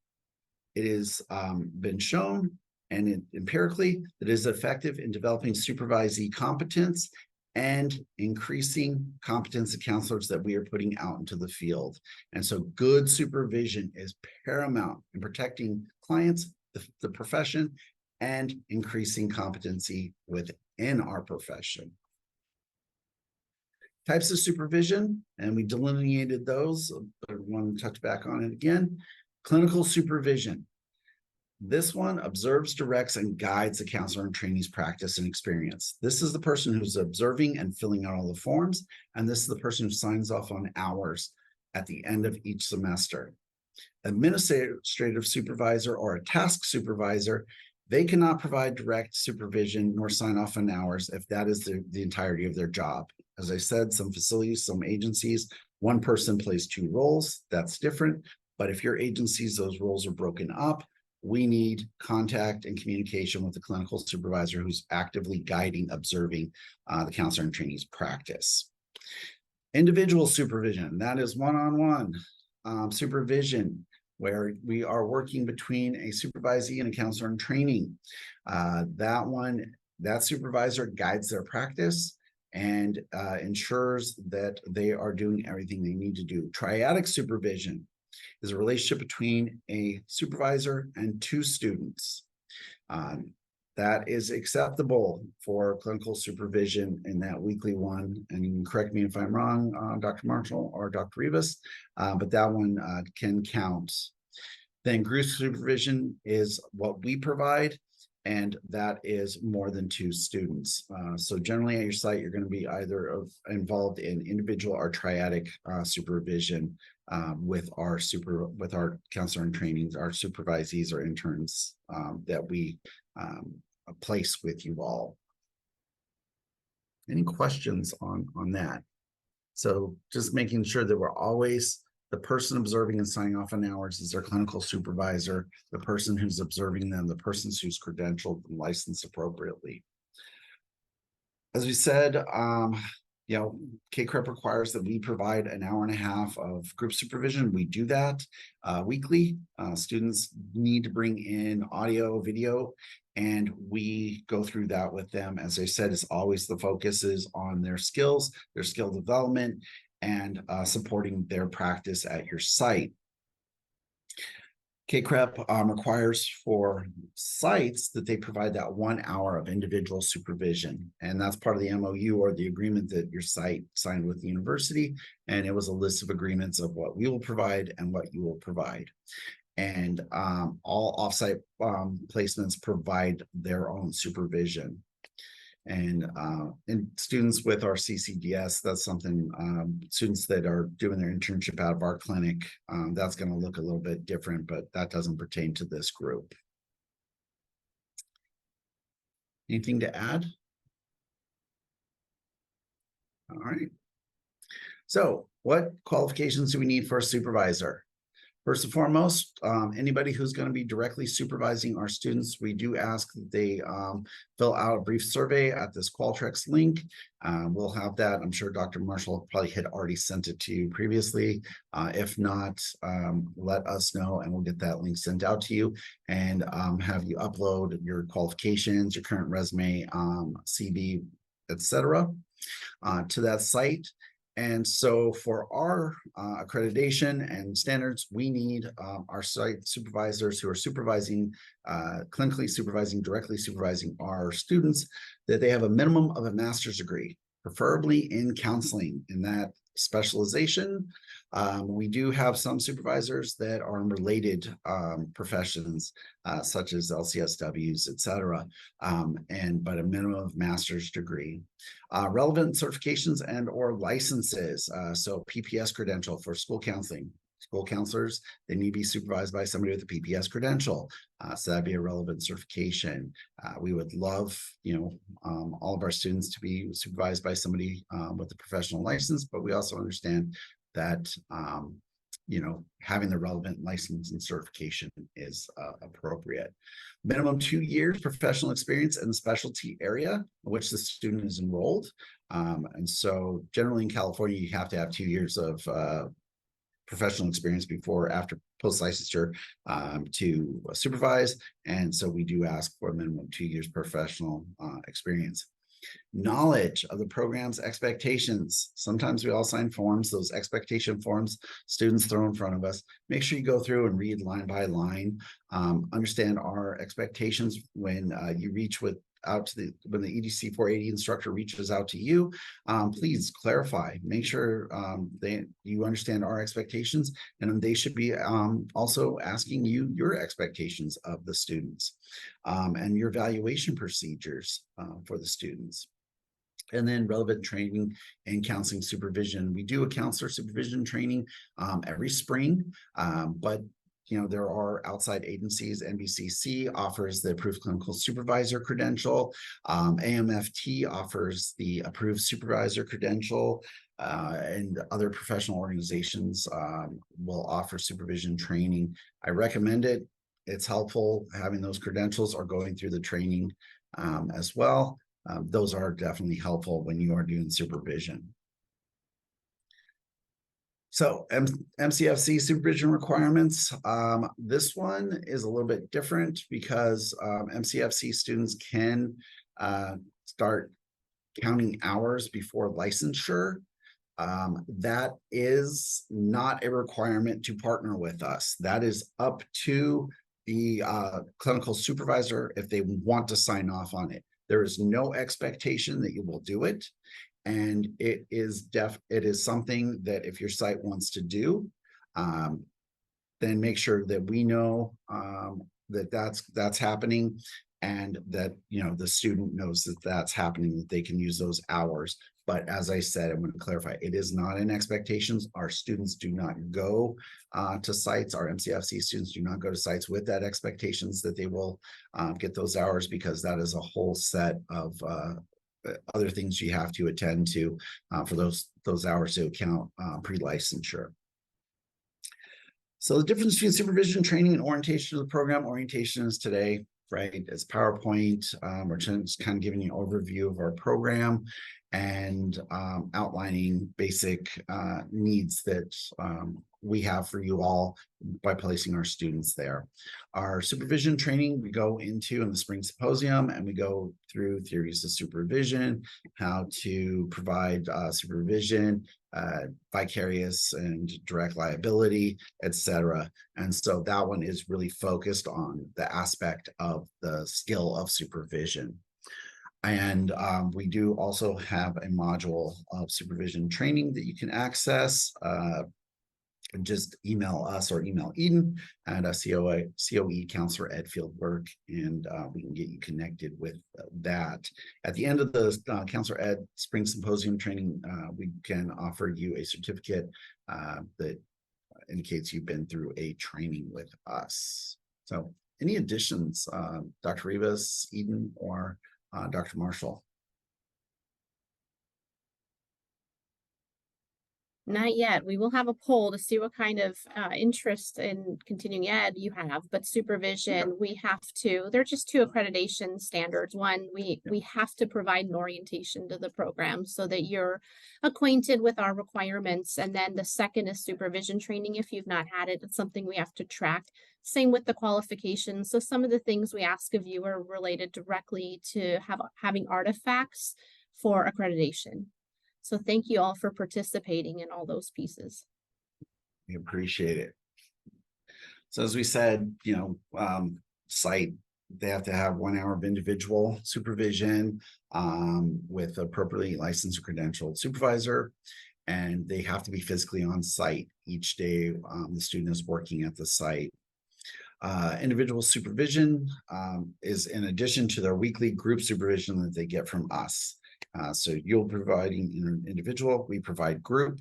it has been shown and empirically that it is effective in developing supervisee competence and increasing competence of counselors that we are putting out into the field. And so good supervision is paramount in protecting clients, the profession, and increasing competency within our profession. Types of supervision, and we delineated those, but I want to touch back on it again. Clinical supervision. This one observes, directs, and guides the counselor and trainee's practice and experience. This is the person who's observing and filling out all the forms, and this is the person who signs off on hours at the end of each semester. Administrative supervisor or a task supervisor, they cannot provide direct supervision nor sign off on hours if that is the entirety of their job. As I said, some facilities, some agencies, one person plays two roles. That's different. But if your agencies, those roles are broken up, we need contact and communication with the clinical supervisor who's actively guiding, observing the counselor and trainee's practice. Individual supervision, that is one-on-one supervision, where we are working between a supervisee and a counselor in training. That supervisor guides their practice and ensures that they are doing everything they need to do. Triadic supervision is a relationship between a supervisor and two students. That is acceptable for clinical supervision in that weekly one. And you can correct me if I'm wrong, Dr. Marshall or Dr. Rivas, but that one can count. Then group supervision is what we provide, and that is more than two students. So generally at your site, you're going to be either involved in individual or triadic supervision with our counselor in trainings, our supervisees or interns that we place with you all. Any questions on that? So just making sure that we're always, the person observing and signing off on hours is their clinical supervisor, the person who's observing them, the person who's credentialed and licensed appropriately. As we said, KCREP requires that we provide an hour and a half of group supervision. We do that weekly. Students need to bring in audio, video, and we go through that with them. As I said, it's always the focus is on their skills, their skill development, and supporting their practice at your site. KCREP requires for sites that they provide that 1 hour of individual supervision. And that's part of the MOU or the agreement that your site signed with the university. And it was a list of agreements of what we will provide and what you will provide. And all offsite placements provide their own supervision. And students with our CCDS, that's something, students that are doing their internship out of our clinic, that's going to look a little bit different, but that doesn't pertain to this group. Anything to add? All right. So what qualifications do we need for a supervisor? First and foremost, anybody who's going to be directly supervising our students, we do ask that they fill out a brief survey at this Qualtrics link. We'll have that. I'm sure Dr. Marshall probably had already sent it to you previously. If not, let us know and we'll get that link sent out to you and have you upload your qualifications, your current resume, CV, etc. To that site. And so for our accreditation and standards, we need our site supervisors who are supervising, clinically supervising, directly supervising our students, that they have a minimum of a master's degree, preferably in counseling. In that specialization, we do have some supervisors that are in related professions, such as LCSWs, etc., but a minimum of master's degree. Relevant certifications and or licenses, so PPS credential for school counseling. School counselors, they need to be supervised by somebody with a PPS credential. So that'd be a relevant certification. We would love, all of our students to be supervised by somebody with a professional license, but we also understand that, having the relevant license and certification is appropriate. Minimum 2 years professional experience in the specialty area in which the student is enrolled. And so generally in California, you have to have 2 years of professional experience after post-licensure to supervise. And so we do ask for a minimum 2 years professional experience. Knowledge of the program's expectations. Sometimes we all sign forms, those expectation forms students throw in front of us. Make sure you go through and read line by line. Understand our expectations when you reach when the EDC 480 instructor reaches out to you. Please clarify, make sure you understand our expectations, and they should be also asking you your expectations of the students and your evaluation procedures for the students. And then relevant training and counseling supervision. We do a counselor supervision training every spring, but there are outside agencies. NBCC offers the approved clinical supervisor credential. AMFT offers the approved supervisor credential, and other professional organizations will offer supervision training. I recommend it. It's helpful having those credentials or going through the training as well. Those are definitely helpful when you are doing supervision. So MCFC supervision requirements. This one is a little bit different because MCFC students can start counting hours before licensure. That is not a requirement to partner with us. That is up to the clinical supervisor if they want to sign off on it. There is no expectation that you will do it. And it is something that if your site wants to do, then make sure that we know that that's happening, and that the student knows that that's happening, that they can use those hours. But as I said, I'm going to clarify, it is not in expectations. Our students do not go to sites. Our MCFC students do not go to sites with that expectations that they will get those hours, because that is a whole set of other things you have to attend to for those hours to count pre-licensure. So the difference between supervision, training, and orientation of the program. Orientation is today, right? It's PowerPoint. We're just kind of giving you an overview of our program and outlining basic needs that we have for you all by placing our students there. Our supervision training, we go into in the spring symposium, and we go through theories of supervision, how to provide supervision, vicarious and direct liability, etc. And so that one is really focused on the aspect of the skill of supervision. And we do also have a module of supervision training that you can access. Just email us or email Eden at COE Counselor Ed Fieldwork, and we can get you connected with that. At the end of the Counselor Ed Spring Symposium training, we can offer you a certificate that indicates you've been through a training with us. So any additions, Dr. Rivas, Eden, or Dr. Marshall? Not yet. We will have a poll to see what kind of interest in continuing ed you have, but supervision, we have to, they're just two accreditation standards. One, we have to provide an orientation to the program so that you're acquainted with our requirements. And then the second is supervision training. If you've not had it, it's something we have to track. Same with the qualifications. So some of the things we ask of you are related directly to having artifacts for accreditation. So thank you all for participating in all those pieces. We appreciate it. So as we said, site, they have to have 1 hour of individual supervision with appropriately licensed or credentialed supervisor, and they have to be physically on site each day the student is working at the site. Individual supervision is in addition to their weekly group supervision that they get from us. So you'll providing individual, we provide group.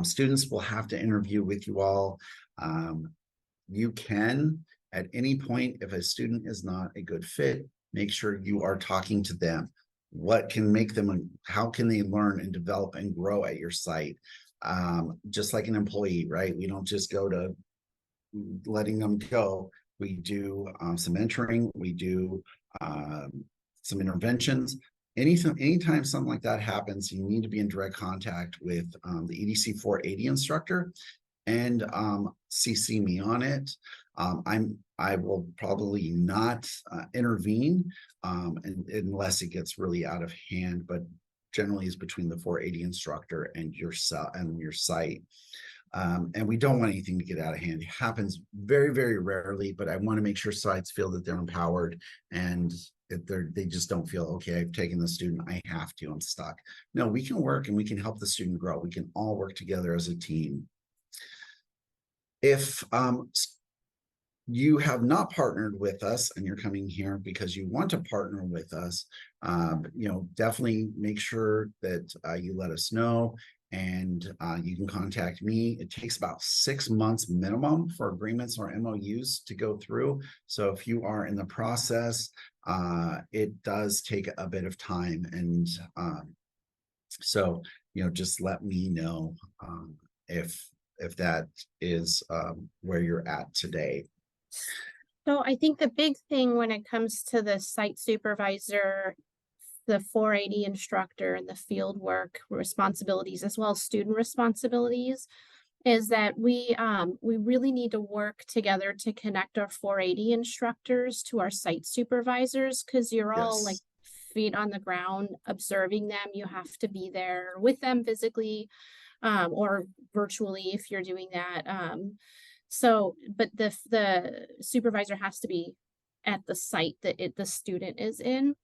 Students will have to interview with you all. You can, at any point, if a student is not a good fit, make sure you are talking to them. What can make them, how can they learn and develop and grow at your site? Just like an employee, right? We don't just go to letting them go. We do some mentoring, we do some interventions. Anytime something like that happens, you need to be in direct contact with the EDC 480 instructor and CC me on it. I will probably not intervene unless it gets really out of hand, but generally is between the 480 instructor and your site. And we don't want anything to get out of hand. It happens very, very rarely, but I want to make sure sites feel that they're empowered and they just don't feel, okay, I've taken the student, I have to, I'm stuck. No, we can work and we can help the student grow. We can all work together as a team. If you have not partnered with us and you're coming here because you want to partner with us, definitely make sure that you let us know, and you can contact me. It takes about 6 months minimum for agreements or MOUs to go through. So if you are in the process, it does take a bit of time. And so, just let me know if that is where you're at today. So I think the big thing when it comes to the site supervisor the 480 instructor and the field work responsibilities, as well as student responsibilities, is that we really need to work together to connect our 480 instructors to our site supervisors, because you're all like Yes. feet on the ground observing them. You have to be there with them physically, or virtually if you're doing that. But the supervisor has to be at the site that the student is in.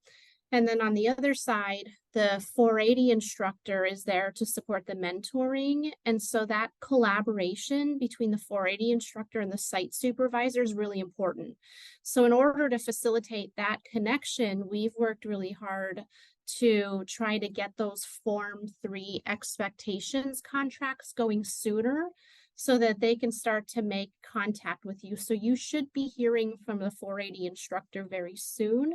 And then on the other side, the 480 instructor is there to support the mentoring. And so that collaboration between the 480 instructor and the site supervisor is really important. So in order to facilitate that connection, we've worked really hard to try to get those Form 3 expectations contracts going sooner, so that they can start to make contact with you. So you should be hearing from the 480 instructor very soon.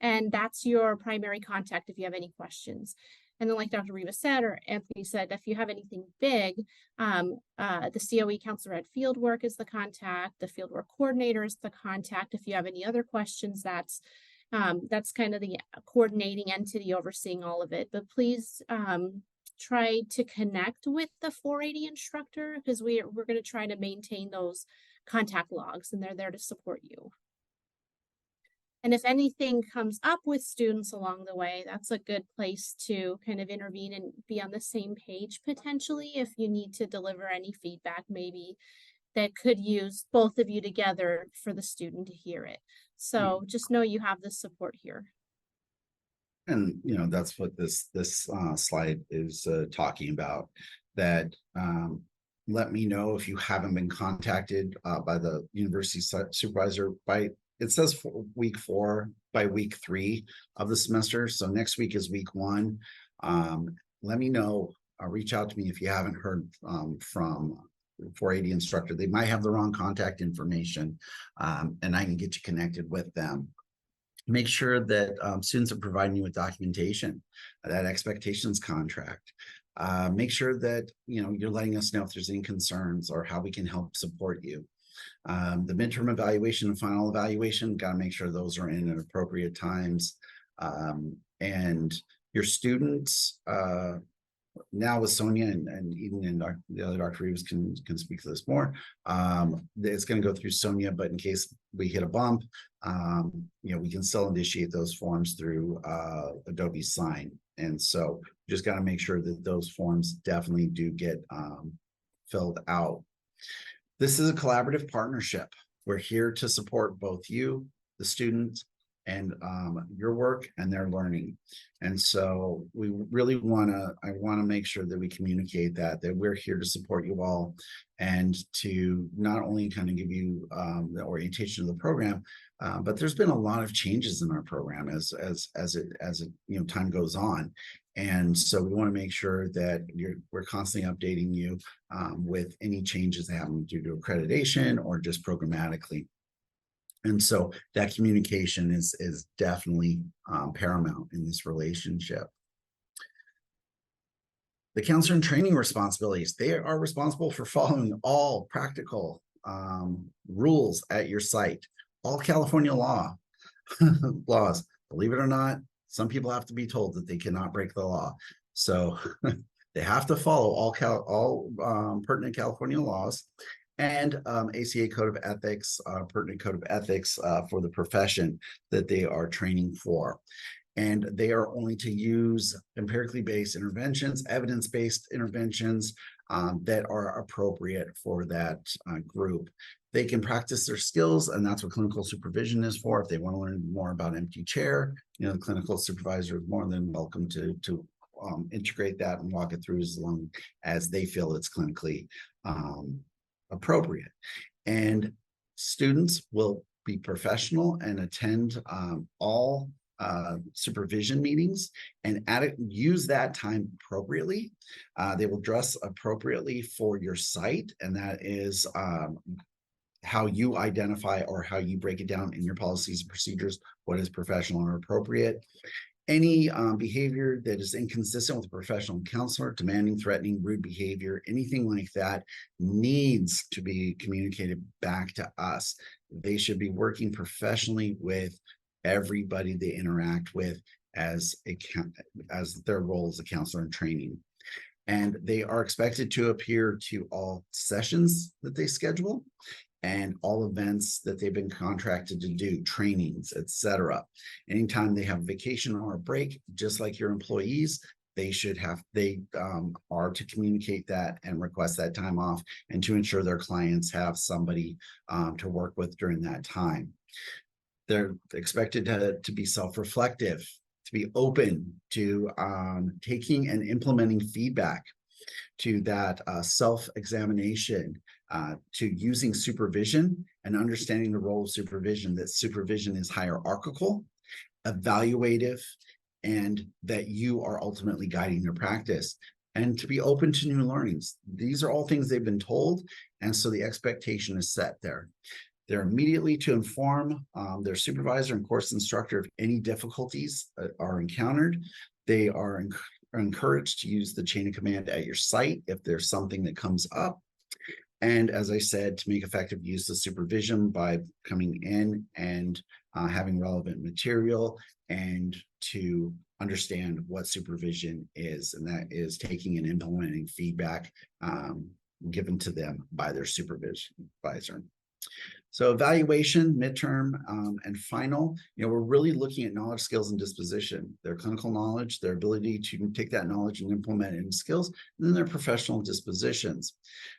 And that's your primary contact if you have any questions. And then like Dr. Rivas said, or Anthony said, if you have anything big, the COE counselor at fieldwork is the contact, the fieldwork coordinator is the contact. If you have any other questions, that's kind of the coordinating entity overseeing all of it. But please try to connect with the 480 instructor, because we're going to try to maintain those contact logs, and they're there to support you. And if anything comes up with students along the way, that's a good place to kind of intervene and be on the same page potentially, if you need to deliver any feedback maybe that could use both of you together for the student to hear it. So just know you have the support here. And that's what this slide is talking about. That let me know if you haven't been contacted by the university supervisor by, it says week 4, by week 3 of the semester. So next week is week 1. Let me know. Reach out to me if you haven't heard from 480 instructor. They might have the wrong contact information, and I can get you connected with them. Make sure that students are providing you with documentation, that expectations contract. Make sure that you're letting us know if there's any concerns or how we can help support you. The midterm evaluation and final evaluation, got to make sure those are in at appropriate times. And your students, now with Sonia and Eden and the other Dr. Reeves can speak to this more. It's going to go through Sonia, but in case we hit a bump, we can still initiate those forms through Adobe Sign. And so just got to make sure that those forms definitely do get filled out. This is a collaborative partnership. We're here to support both you, the students, and your work and their learning. And so we really I want to make sure that we communicate that we're here to support you all, and to not only kind of give you the orientation of the program, but there's been a lot of changes in our program as time goes on. And so we want to make sure that we're constantly updating you with any changes that happen due to accreditation or just programmatically. And so that communication is definitely paramount in this relationship. The counselor and training responsibilities, they are responsible for following all practical rules at your site, all California laws. Believe it or not, some people have to be told that they cannot break the law. So they have to follow all pertinent California laws. And ACA Code of Ethics, pertinent Code of Ethics for the profession that they are training for. And they are only to use empirically based interventions, evidence-based interventions that are appropriate for that group. They can practice their skills, and that's what clinical supervision is for. If they want to learn more about empty chair, the clinical supervisor is more than welcome to integrate that and walk it through as long as they feel it's clinically appropriate. And students will be professional and attend all supervision meetings and use that time appropriately. They will dress appropriately for your site, and that is how you identify or how you break it down in your policies and procedures, what is professional and appropriate. Any behavior that is inconsistent with a professional counselor, demanding, threatening, rude behavior, anything like that needs to be communicated back to us. They should be working professionally with everybody they interact with, as their role as a counselor in training. And they are expected to appear to all sessions that they schedule and all events that they've been contracted to do, trainings, etc. Anytime they have a vacation or a break, just like your employees, they are to communicate that and request that time off, and to ensure their clients have somebody to work with during that time. They're expected to be self-reflective, to be open to taking and implementing feedback, to that self-examination, to using supervision and understanding the role of supervision, that supervision is hierarchical, evaluative, and that you are ultimately guiding their practice, and to be open to new learnings. These are all things they've been told, and so the expectation is set there. They're immediately to inform their supervisor and course instructor if any difficulties are encountered. They are encouraged to use the chain of command at your site if there's something that comes up. And as I said, to make effective use of supervision by coming in and having relevant material, and to understand what supervision is, and that is taking and implementing feedback given to them by their supervisor. So evaluation, midterm, and final, we're really looking at knowledge, skills, and disposition, their clinical knowledge, their ability to take that knowledge and implement it in skills, and then their professional dispositions.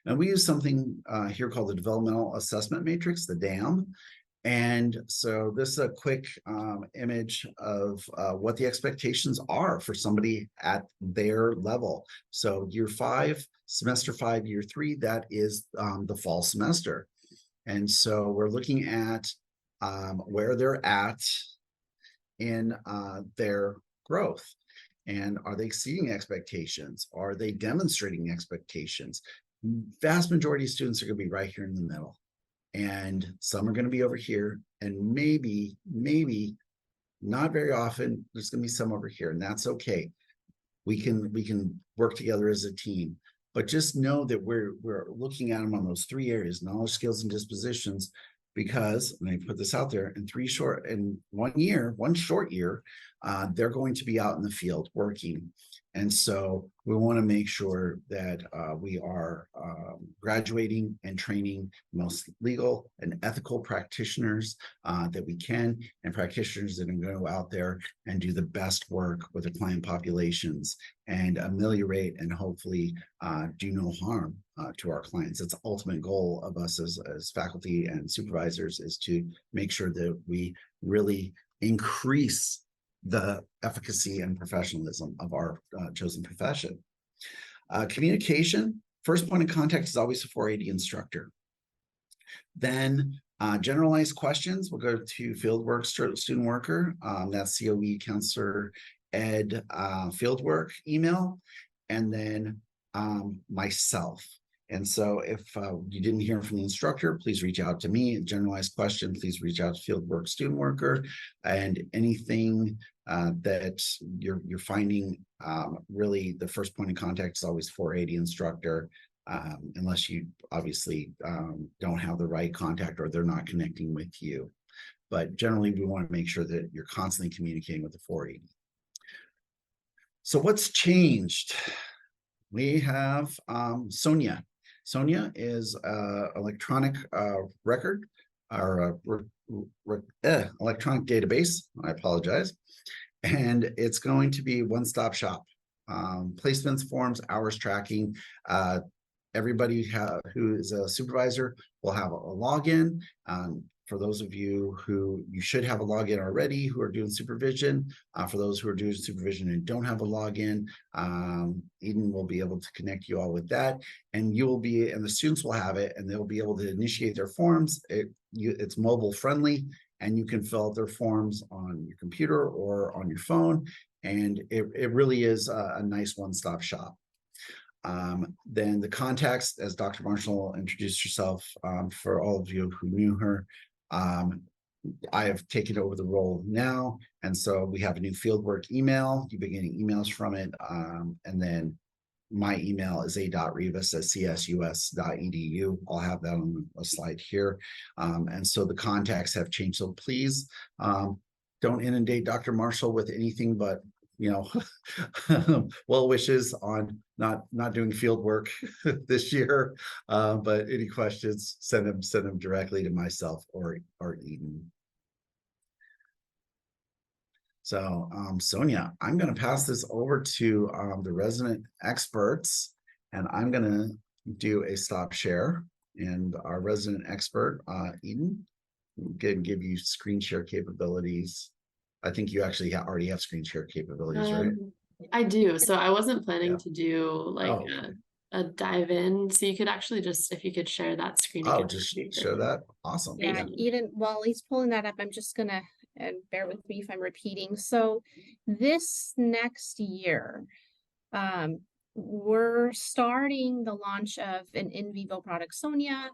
And we use something here called the Developmental Assessment Matrix, the DAM. And so this is a quick image of what the expectations are for somebody at their level. So year 5, semester 5, year 3, that is the fall semester. And so we're looking at where they're at in their growth. And are they exceeding expectations? Are they demonstrating expectations? Vast majority of students are going to be right here in the middle. And some are going to be over here. And maybe, not very often, there's going to be some over here. And that's okay. We can work together as a team. But just know that we're looking at them on those 3 areas: knowledge, skills, and dispositions, because, and I put this out there, in 1 short year, they're going to be out in the field working. And so we want to make sure that we are graduating and training most legal and ethical practitioners that we can, and practitioners that are going to go out there and do the best work with the client populations and ameliorate and hopefully do no harm to our clients. It's the ultimate goal of us as faculty and supervisors, is to make sure that we really increase the efficacy and professionalism of our chosen profession. Communication, first point of contact is always a 480 instructor. Then generalized questions, we'll go to fieldwork student worker, that's COE counselor ed fieldwork email, and then myself. And so if you didn't hear from the instructor, please reach out to me. Generalized question, please reach out to fieldwork student worker. And anything that you're finding, really the first point of contact is always 480 instructor, unless you obviously don't have the right contact or they're not connecting with you. But generally, we want to make sure that you're constantly communicating with the 480. So what's changed? We have Sonia. Sonia is electronic record, or electronic database. I apologize. And it's going to be one-stop shop. Placements, forms, hours tracking. Everybody who is a supervisor will have a login. For those of you who you should have a login already, who are doing supervision, for those who are doing supervision and don't have a login, Eden will be able to connect you all with that, and you will be, and the students will have it, and they'll be able to initiate their forms. It's mobile friendly, and you can fill out their forms on your computer or on your phone, and it really is a nice one-stop shop. Then the contacts, as Dr. Marshall introduced herself, for all of you who knew her, I have taken over the role now, and so we have a new fieldwork email. You've been getting emails from it, and then my email is a.rivas@csus.edu. I'll have that on a slide here, and so the contacts have changed. So please don't inundate Dr. Marshall with anything but, you know, well wishes on not doing field work this year. But any questions, send them directly to myself or Eden. So, Sonia, I'm going to pass this over to the resident experts, and I'm going to do a stop share. And our resident expert, Eden, can give you screen share capabilities. I think you actually already have screen share capabilities, right? I do. So I wasn't planning Yeah. to do like Oh, okay. a dive in. So you could actually just, if you could share that screen Oh, again. just that'd be show perfect. that. Awesome. Yeah, Thank you. Eden, while he's pulling that up, I'm just gonna, and bear with me if I'm repeating. So this next year, we're starting the launch of an in vivo product, Sonia.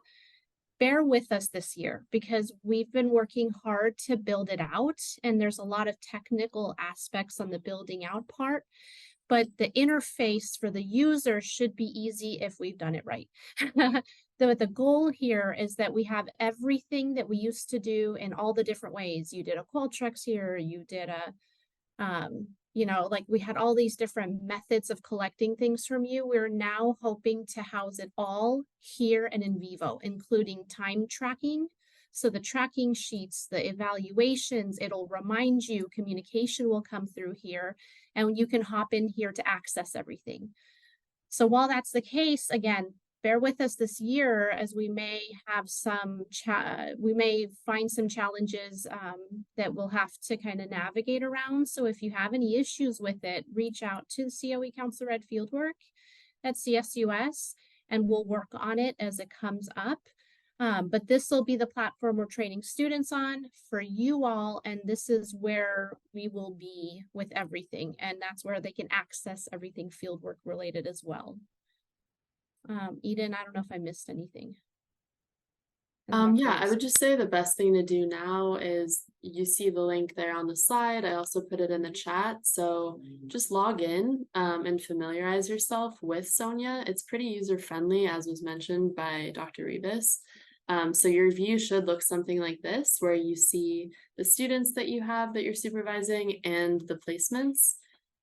Bear with us this year because we've been working hard to build it out, and there's a lot of technical aspects on the building out part. But the interface for the user should be easy if we've done it right. The goal here is that we have everything that we used to do in all the different ways. You did a Qualtrics here, you did you know, like we had all these different methods of collecting things from you. We're now hoping to house it all here and in vivo, including time tracking. So the tracking sheets, the evaluations, it'll remind you, communication will come through here, and you can hop in here to access everything. So while that's the case, again, bear with us this year as we may have some, we may find some challenges that we'll have to kind of navigate around. So if you have any issues with it, reach out to the COE Counselor Ed Fieldwork at CSUS, and we'll work on it as it comes up. But this will be the platform we're training students on for you all, and this is where we will be with everything, and that's where they can access everything fieldwork related as well. Eden, I don't know if I missed anything. Yeah, I would just say the best thing to do now is you see the link there on the slide. I also put it in the chat. So just log in and familiarize yourself with Sonia. It's pretty user-friendly, as was mentioned by Dr. Rebus. So your view should look something like this, where you see the students that you have that you're supervising and the placements.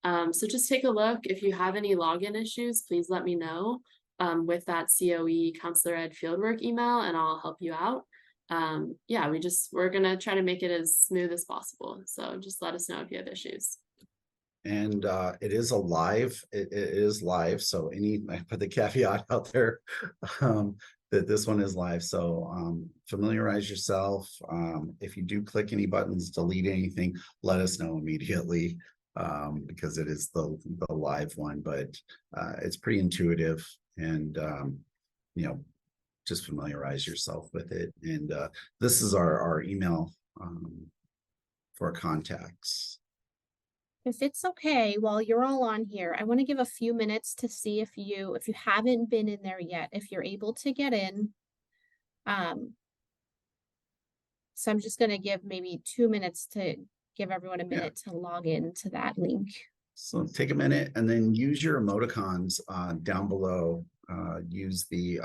So just take a look. If you have any login issues, please let me know. With that COE Counselor Ed Fieldwork email, and I'll help you out. Yeah, we're gonna try to make it as smooth as possible. So just let us know if you have issues. And it is it is live. So I put the caveat out there that this one is live. So familiarize yourself. If you do click any buttons, delete anything, let us know immediately. Because it is the live one, but it's pretty intuitive, and you know, just familiarize yourself with it. And this is our email for contacts. If it's okay, while you're all on here, I want to give a few minutes to see if you haven't been in there yet, if you're able to get in. So I'm just going to give maybe 2 minutes to give everyone a minute to log in to that link. So take a minute and then use your emoticons down below. Use the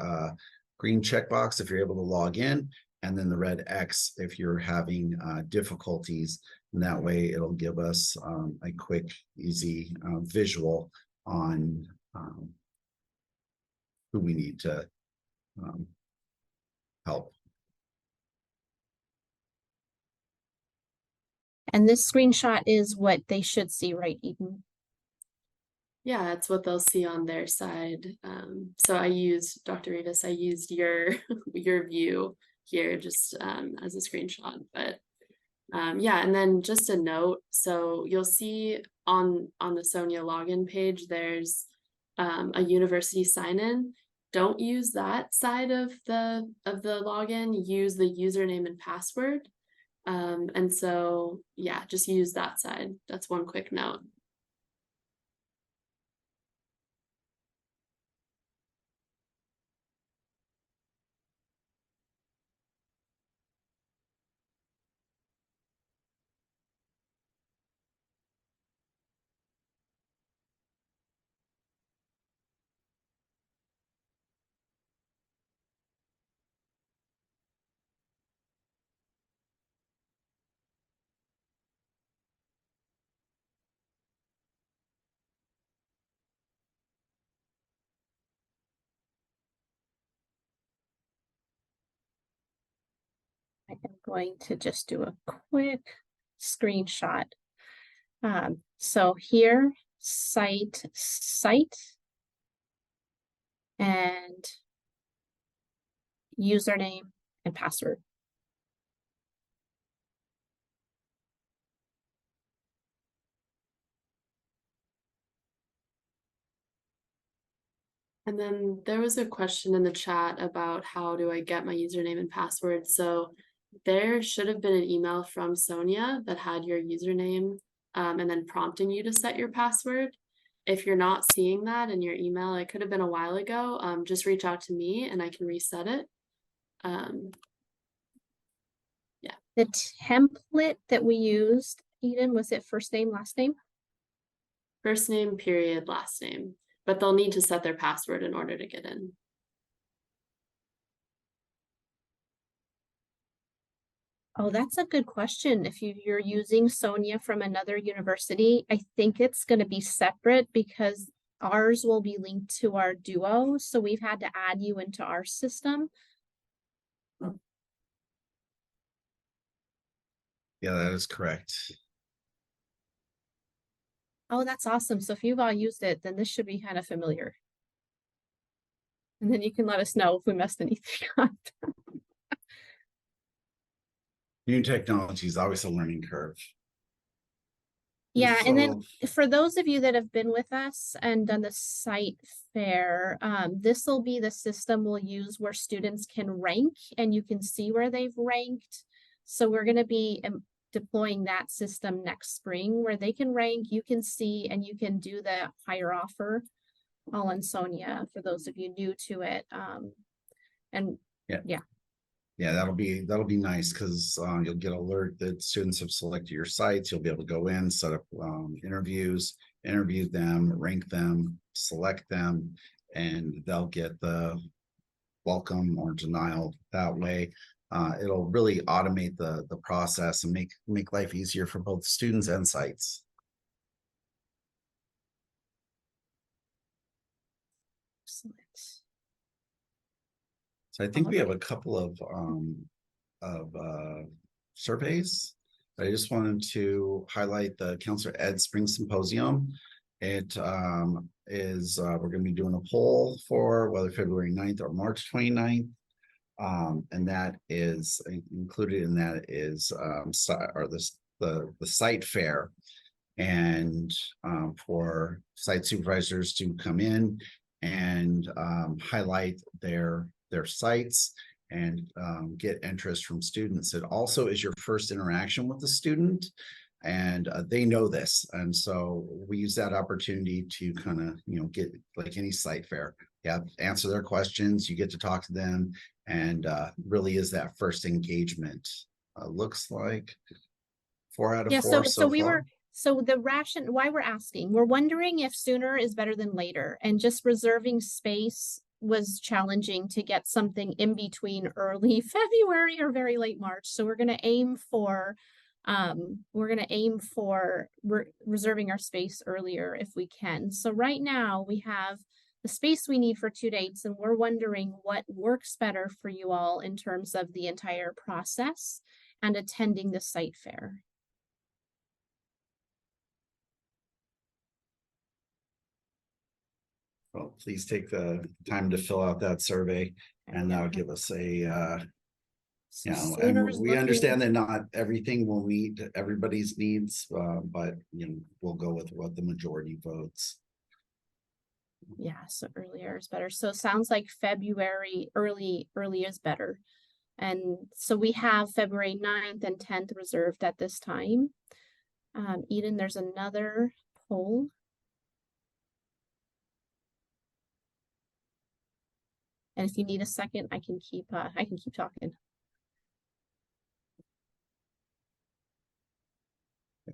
green checkbox if you're able to log in, and then the red X if you're having difficulties. And that way it'll give us a quick, easy visual on who we need to help. And this screenshot is what they should see, right, Eden? Yeah, that's what they'll see on their side. So I used, Dr. Rivas, I used your your view here just as a screenshot. But yeah, and then just a note. So you'll see on the Sonia login page, there's a university sign-in. Don't use that side of the login. Use the username and password. And so yeah, just use that side. That's one quick note. going to just do a quick screenshot. So here, site, and username and password. And then there was a question in the chat about how do I get my username and password. So there should have been an email from Sonia that had your username and then prompting you to set your password. If you're not seeing that in your email, it could have been a while ago. Just reach out to me and I can reset it. Yeah. The template that we used, Eden, was it first name, last name? First name, period, last name. But they'll need to set their password in order to get in. Oh, that's a good question. If you're using Sonia from another university, I think it's going to be separate because ours will be linked to our Duo. So we've had to add you into our system. Yeah, that is correct. Oh, that's awesome. So if you've all used it, then this should be kind of familiar. And then you can let us know if we messed anything up. New technology is always a learning curve. Yeah, and then So- for those of you that have been with us and done the site fair, this will be the system we'll use where students can rank and you can see where they've ranked. So we're going to be deploying that system next spring where they can rank, you can see, and you can do the higher offer all in Sonia for those of you new to it. And Yeah, that'll be nice because you'll get alert that students have selected your sites. You'll be able to go in, set up interviews, interview them, rank them, select them, and they'll get the welcome or denial that way. It'll really automate the process and make life easier for both students and sites. excellent. So I think we have a couple of surveys. I just wanted to highlight the Counselor Ed Spring Symposium. It is we're going to be doing a poll for whether February 9th or March 29th. And that is included in that is the site fair, and for site supervisors to come in and highlight their sites and get interest from students. It also is your first interaction with the student, and they know this, and so we use that opportunity to kind of get, like any site fair, answer their questions. You get to talk to them, and really is that first engagement. Looks like 4 out of 4 so we far. were why we're asking, we're wondering if sooner is better than later, and just reserving space was challenging to get something in between early February or very late March. So we're going to aim for reserving our space earlier if we can. So right now we have the space we need for 2 dates, and we're wondering what works better for you all in terms of the entire process and attending the site fair. Well, please take the time to fill out that survey, and that'll give us a and we understand that not everything will meet everybody's needs, but we'll go with what the majority votes. Yeah, so earlier is better. So it sounds like February early is better. And so we have February 9th and 10th reserved at this time. Eden, there's another poll. And if you need a second, I can keep talking.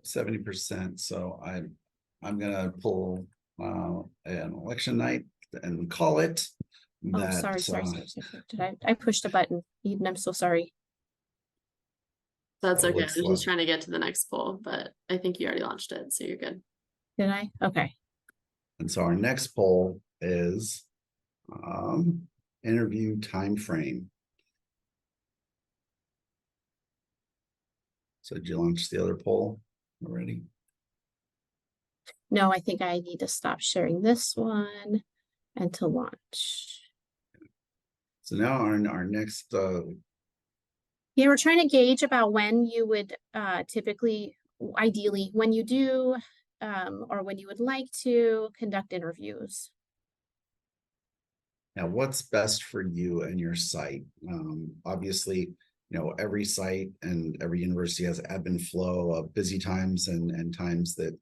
70%. So I'm gonna pull an election night and call it. Oh, sorry. I pushed a button. Eden, I'm so sorry. That's So it okay. I looks was just like- trying to get to the next poll, but I think you already launched it, so you're good. Did I? Okay. And so our next poll is interview time frame. So did you launch the other poll already? No, I think I need to stop sharing this one and to launch. So now our next, Yeah, we're trying to gauge about when you would typically, ideally, when you do or when you would like to conduct interviews. now what's best for you and your site? Obviously, every site and every university has ebb and flow of busy times and times that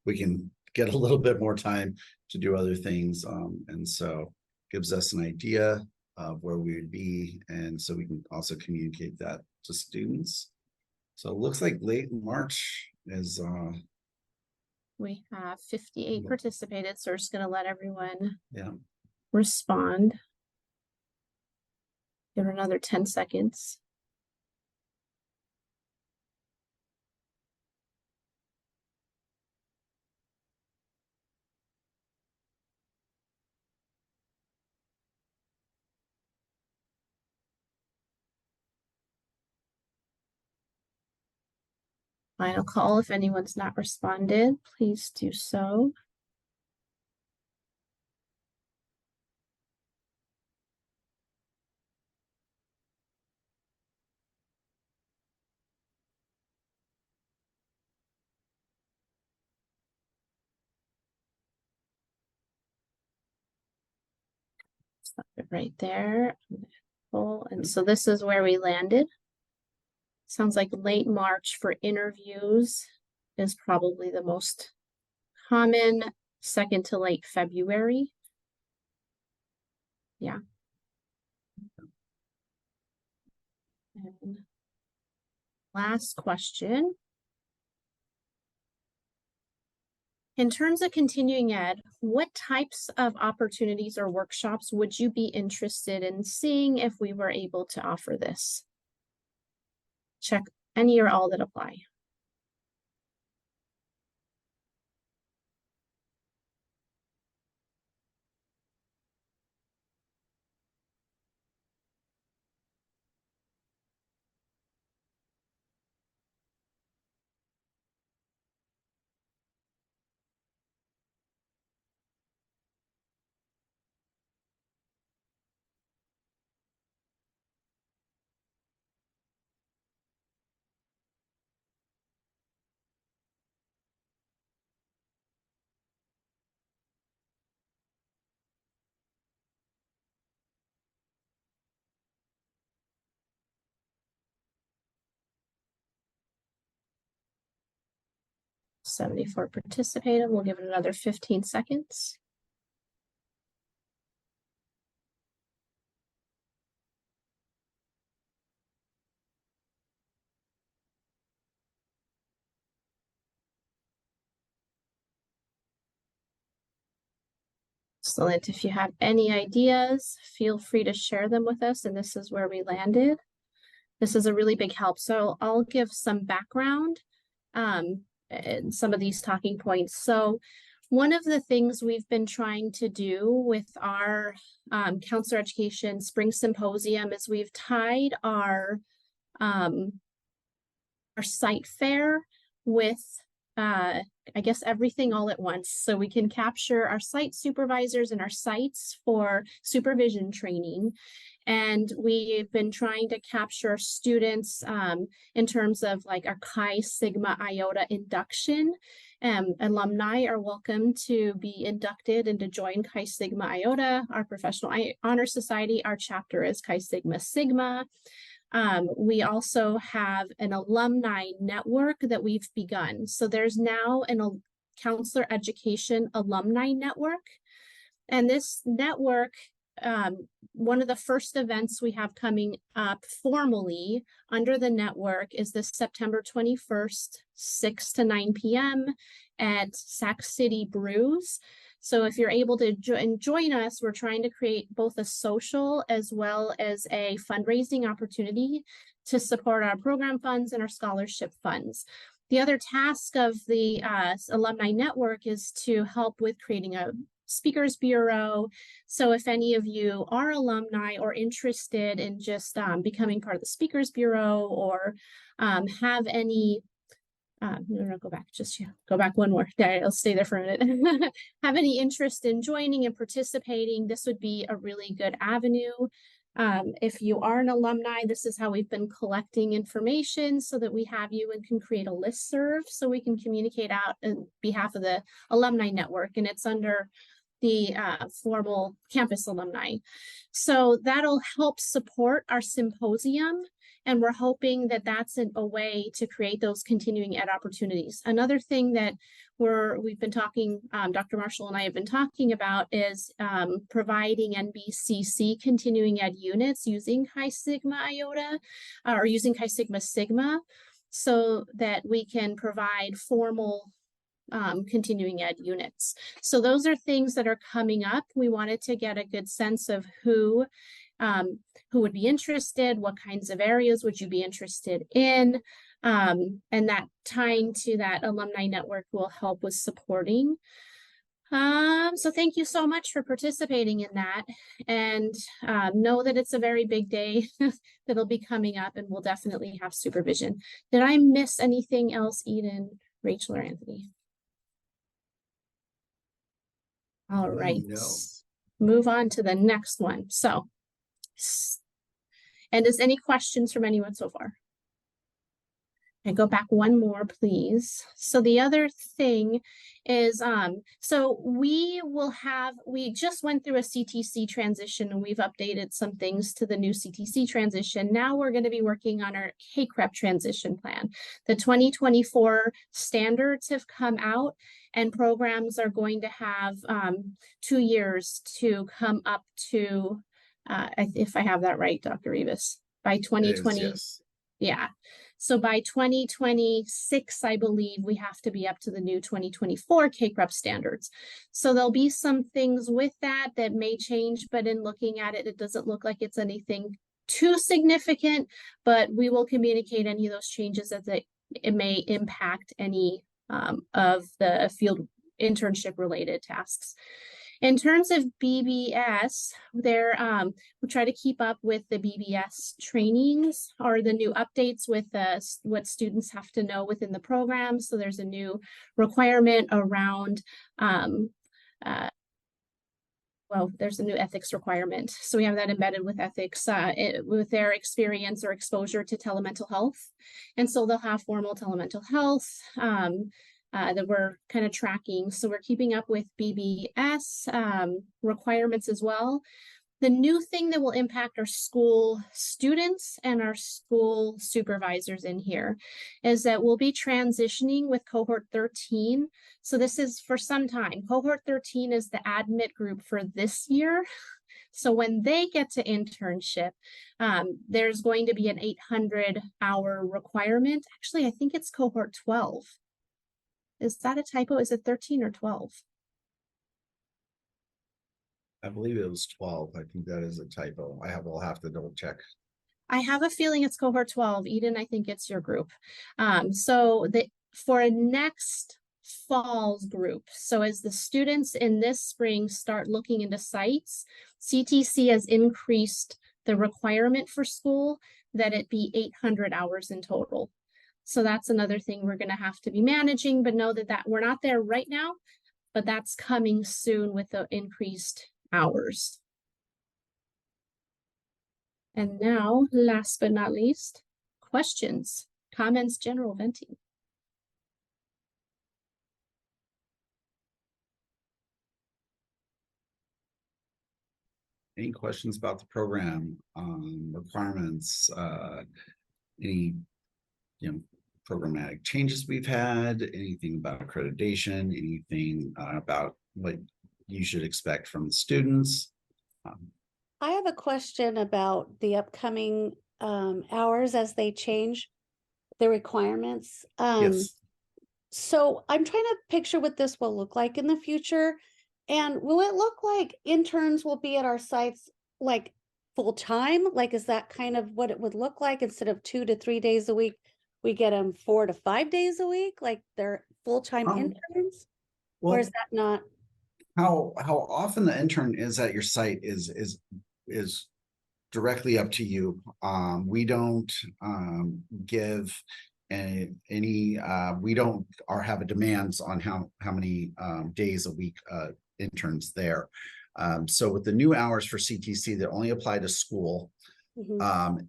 we can get a little bit more time to do other things. And so gives us an idea of where we would be. And so we can also communicate that to students. So it looks like late March is We have 58 participated, so we're just gonna let everyone yeah. respond. Give it another 10 seconds. Final call, if anyone's not responded, please do so. Stop it right there. And so this is where we landed. Sounds like late March for interviews is probably the most common, second to late February. Yeah. And last question. In terms of continuing ed, what types of opportunities or workshops would you be interested in seeing if we were able to offer this? Check any or all that apply. .74 participated. We'll give it another 15 seconds. Excellent. If you have any ideas, feel free to share them with us. And this is where we landed. This is a really big help. So I'll give some background and some of these talking points. So one of the things we've been trying to do with our counselor education spring symposium is we've tied our site fair with I guess everything all at once. So we can capture our site supervisors and our sites for supervision training. And we've been trying to capture students in terms of like our Chi Sigma Iota induction. Alumni are welcome to be inducted and to join Chi Sigma Iota, our professional honor society. Our chapter is Chi Sigma Sigma. We also have an alumni network that we've begun. So there's now an counselor education alumni network. And this network, one of the first events we have coming up formally under the network is this September 21st, 6 to 9 p.m. at Sac City Brews. So if you're able to join us, we're trying to create both a social as well as a fundraising opportunity to support our program funds and our scholarship funds. The other task of the alumni network is to help with creating a speakers bureau. So if any of you are alumni or interested in just becoming part of the speakers bureau or have any, no, go back, just go back one more. Yeah, I'll stay there for a minute. Have any interest in joining and participating, this would be a really good avenue. If you are an alumni, this is how we've been collecting information so that we have you and can create a listserv so we can communicate out on behalf of the alumni network, and it's under the formal campus alumni. So that'll help support our symposium, and we're hoping that that's a way to create those continuing ed opportunities. Another thing that we've been talking, Dr. Marshall and I have been talking about is providing NBCC continuing ed units using Chi Sigma Iota or using Chi Sigma Sigma, so that we can provide formal continuing ed units. So those are things that are coming up. We wanted to get a good sense of who would be interested, what kinds of areas would you be interested in, and that tying to that alumni network will help with supporting. So thank you so much for participating in that, and know that it's a very big day that'll be coming up, and we'll definitely have supervision. Did I miss anything else, Eden, Rachel, or Anthony? All right, No. move on to the next one. So, and is any questions from anyone so far? And go back one more, please. So the other thing is, so we just went through a CTC transition, and we've updated some things to the new CTC transition. Now we're going to be working on our KCREP transition plan. The 2024 standards have come out, and programs are going to have 2 years to come up to, if I have that right, Dr. Rivas, by 2020. Yes. Yeah. So by 2026, I believe we have to be up to the new 2024 KCREP standards. So there'll be some things with that may change, but in looking at it, it doesn't look like it's anything too significant, but we will communicate any of those changes as it may impact any of the field internship related tasks. In terms of BBS, we try to keep up with the BBS trainings or the new updates with what students have to know within the program. So there's a new requirement around, there's a new ethics requirement. So we have that embedded with ethics with their experience or exposure to telemental health. And so they'll have formal telemental health that we're kind of tracking. So we're keeping up with BBS requirements as well. The new thing that will impact our school students and our school supervisors in here is that we'll be transitioning with cohort 13. So this is for some time. Cohort 13 is the admit group for this year. So when they get to internship, there's going to be an 800-hour requirement. Actually, I think it's cohort 12. Is that a typo? Is it 13 or 12? I believe it was 12. I think that is a typo. We'll have to double check. I have a feeling it's cohort 12. Eden, I think it's your group. So for a next fall's group, so as the students in this spring start looking into sites, CTC has increased the requirement for school that it be 800 hours in total. So that's another thing we're going to have to be managing, but know that we're not there right now, but that's coming soon with the increased hours. And now, last but not least, questions, comments, general venting. Any questions about the program, requirements, any programmatic changes we've had, anything about accreditation, anything about what you should expect from the students? I have a question about the upcoming hours as they change the requirements. Yes. So I'm trying to picture what this will look like in the future. And will it look like interns will be at our sites like full time? Like, is that kind of what it would look like? Instead of 2 to 3 days a week, we get them 4 to 5 days a week, like they're full-time interns? Or is that not? How often the intern is at your site is directly up to you. We don't give any we don't have a demands on how many days a week interns there. So with the new hours for CTC that only apply to school,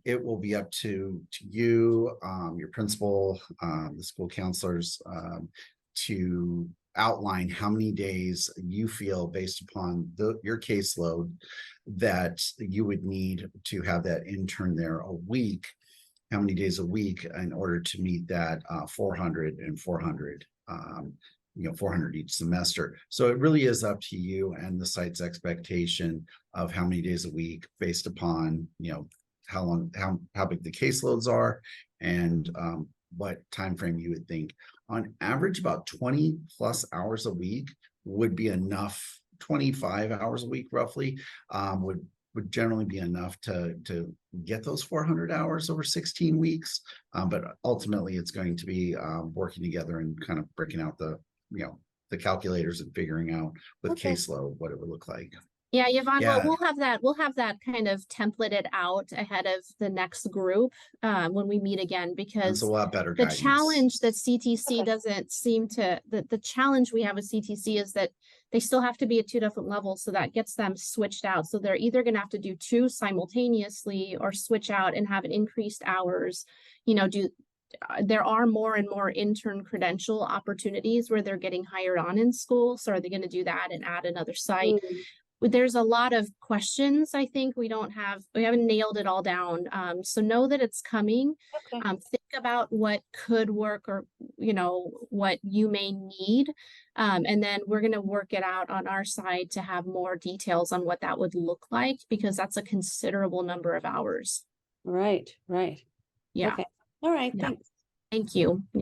it will be up to you, your principal, the school counselors, to outline how many days you feel based upon your caseload that you would need to have that intern there a week, how many days a week in order to meet that 400 and 400, 400 each semester. So it really is up to you and the site's expectation of how many days a week based upon, how big the caseloads are and what time frame you would think. On average, about 20 plus hours a week would be enough. 25 hours a week roughly would generally be enough to get those 400 hours over 16 weeks. But ultimately it's going to be working together and kind of breaking out the calculators and figuring out with caseload what it would look like. Yeah, Yvonne, Yeah. we'll have that kind of templated out ahead of the next group when we meet again, That's because a lot better the guidance. challenge that CTC doesn't seem to, the challenge we have with CTC is that they still have to be at 2 different levels. So that gets them switched out. So they're either going to have to do 2 simultaneously or switch out and have an increased hours, there are more and more intern credential opportunities where they're getting hired on in school. So are they going to do that and add another site? There's a lot of questions. I think we haven't nailed it all down. So know that it's coming. Okay. Think about what could work or, what you may need. And then we're going to work it out on our side to have more details on what that would look like, because that's a considerable number of hours. Right. Yeah. Okay. All right. Yeah. Thanks. Thank you.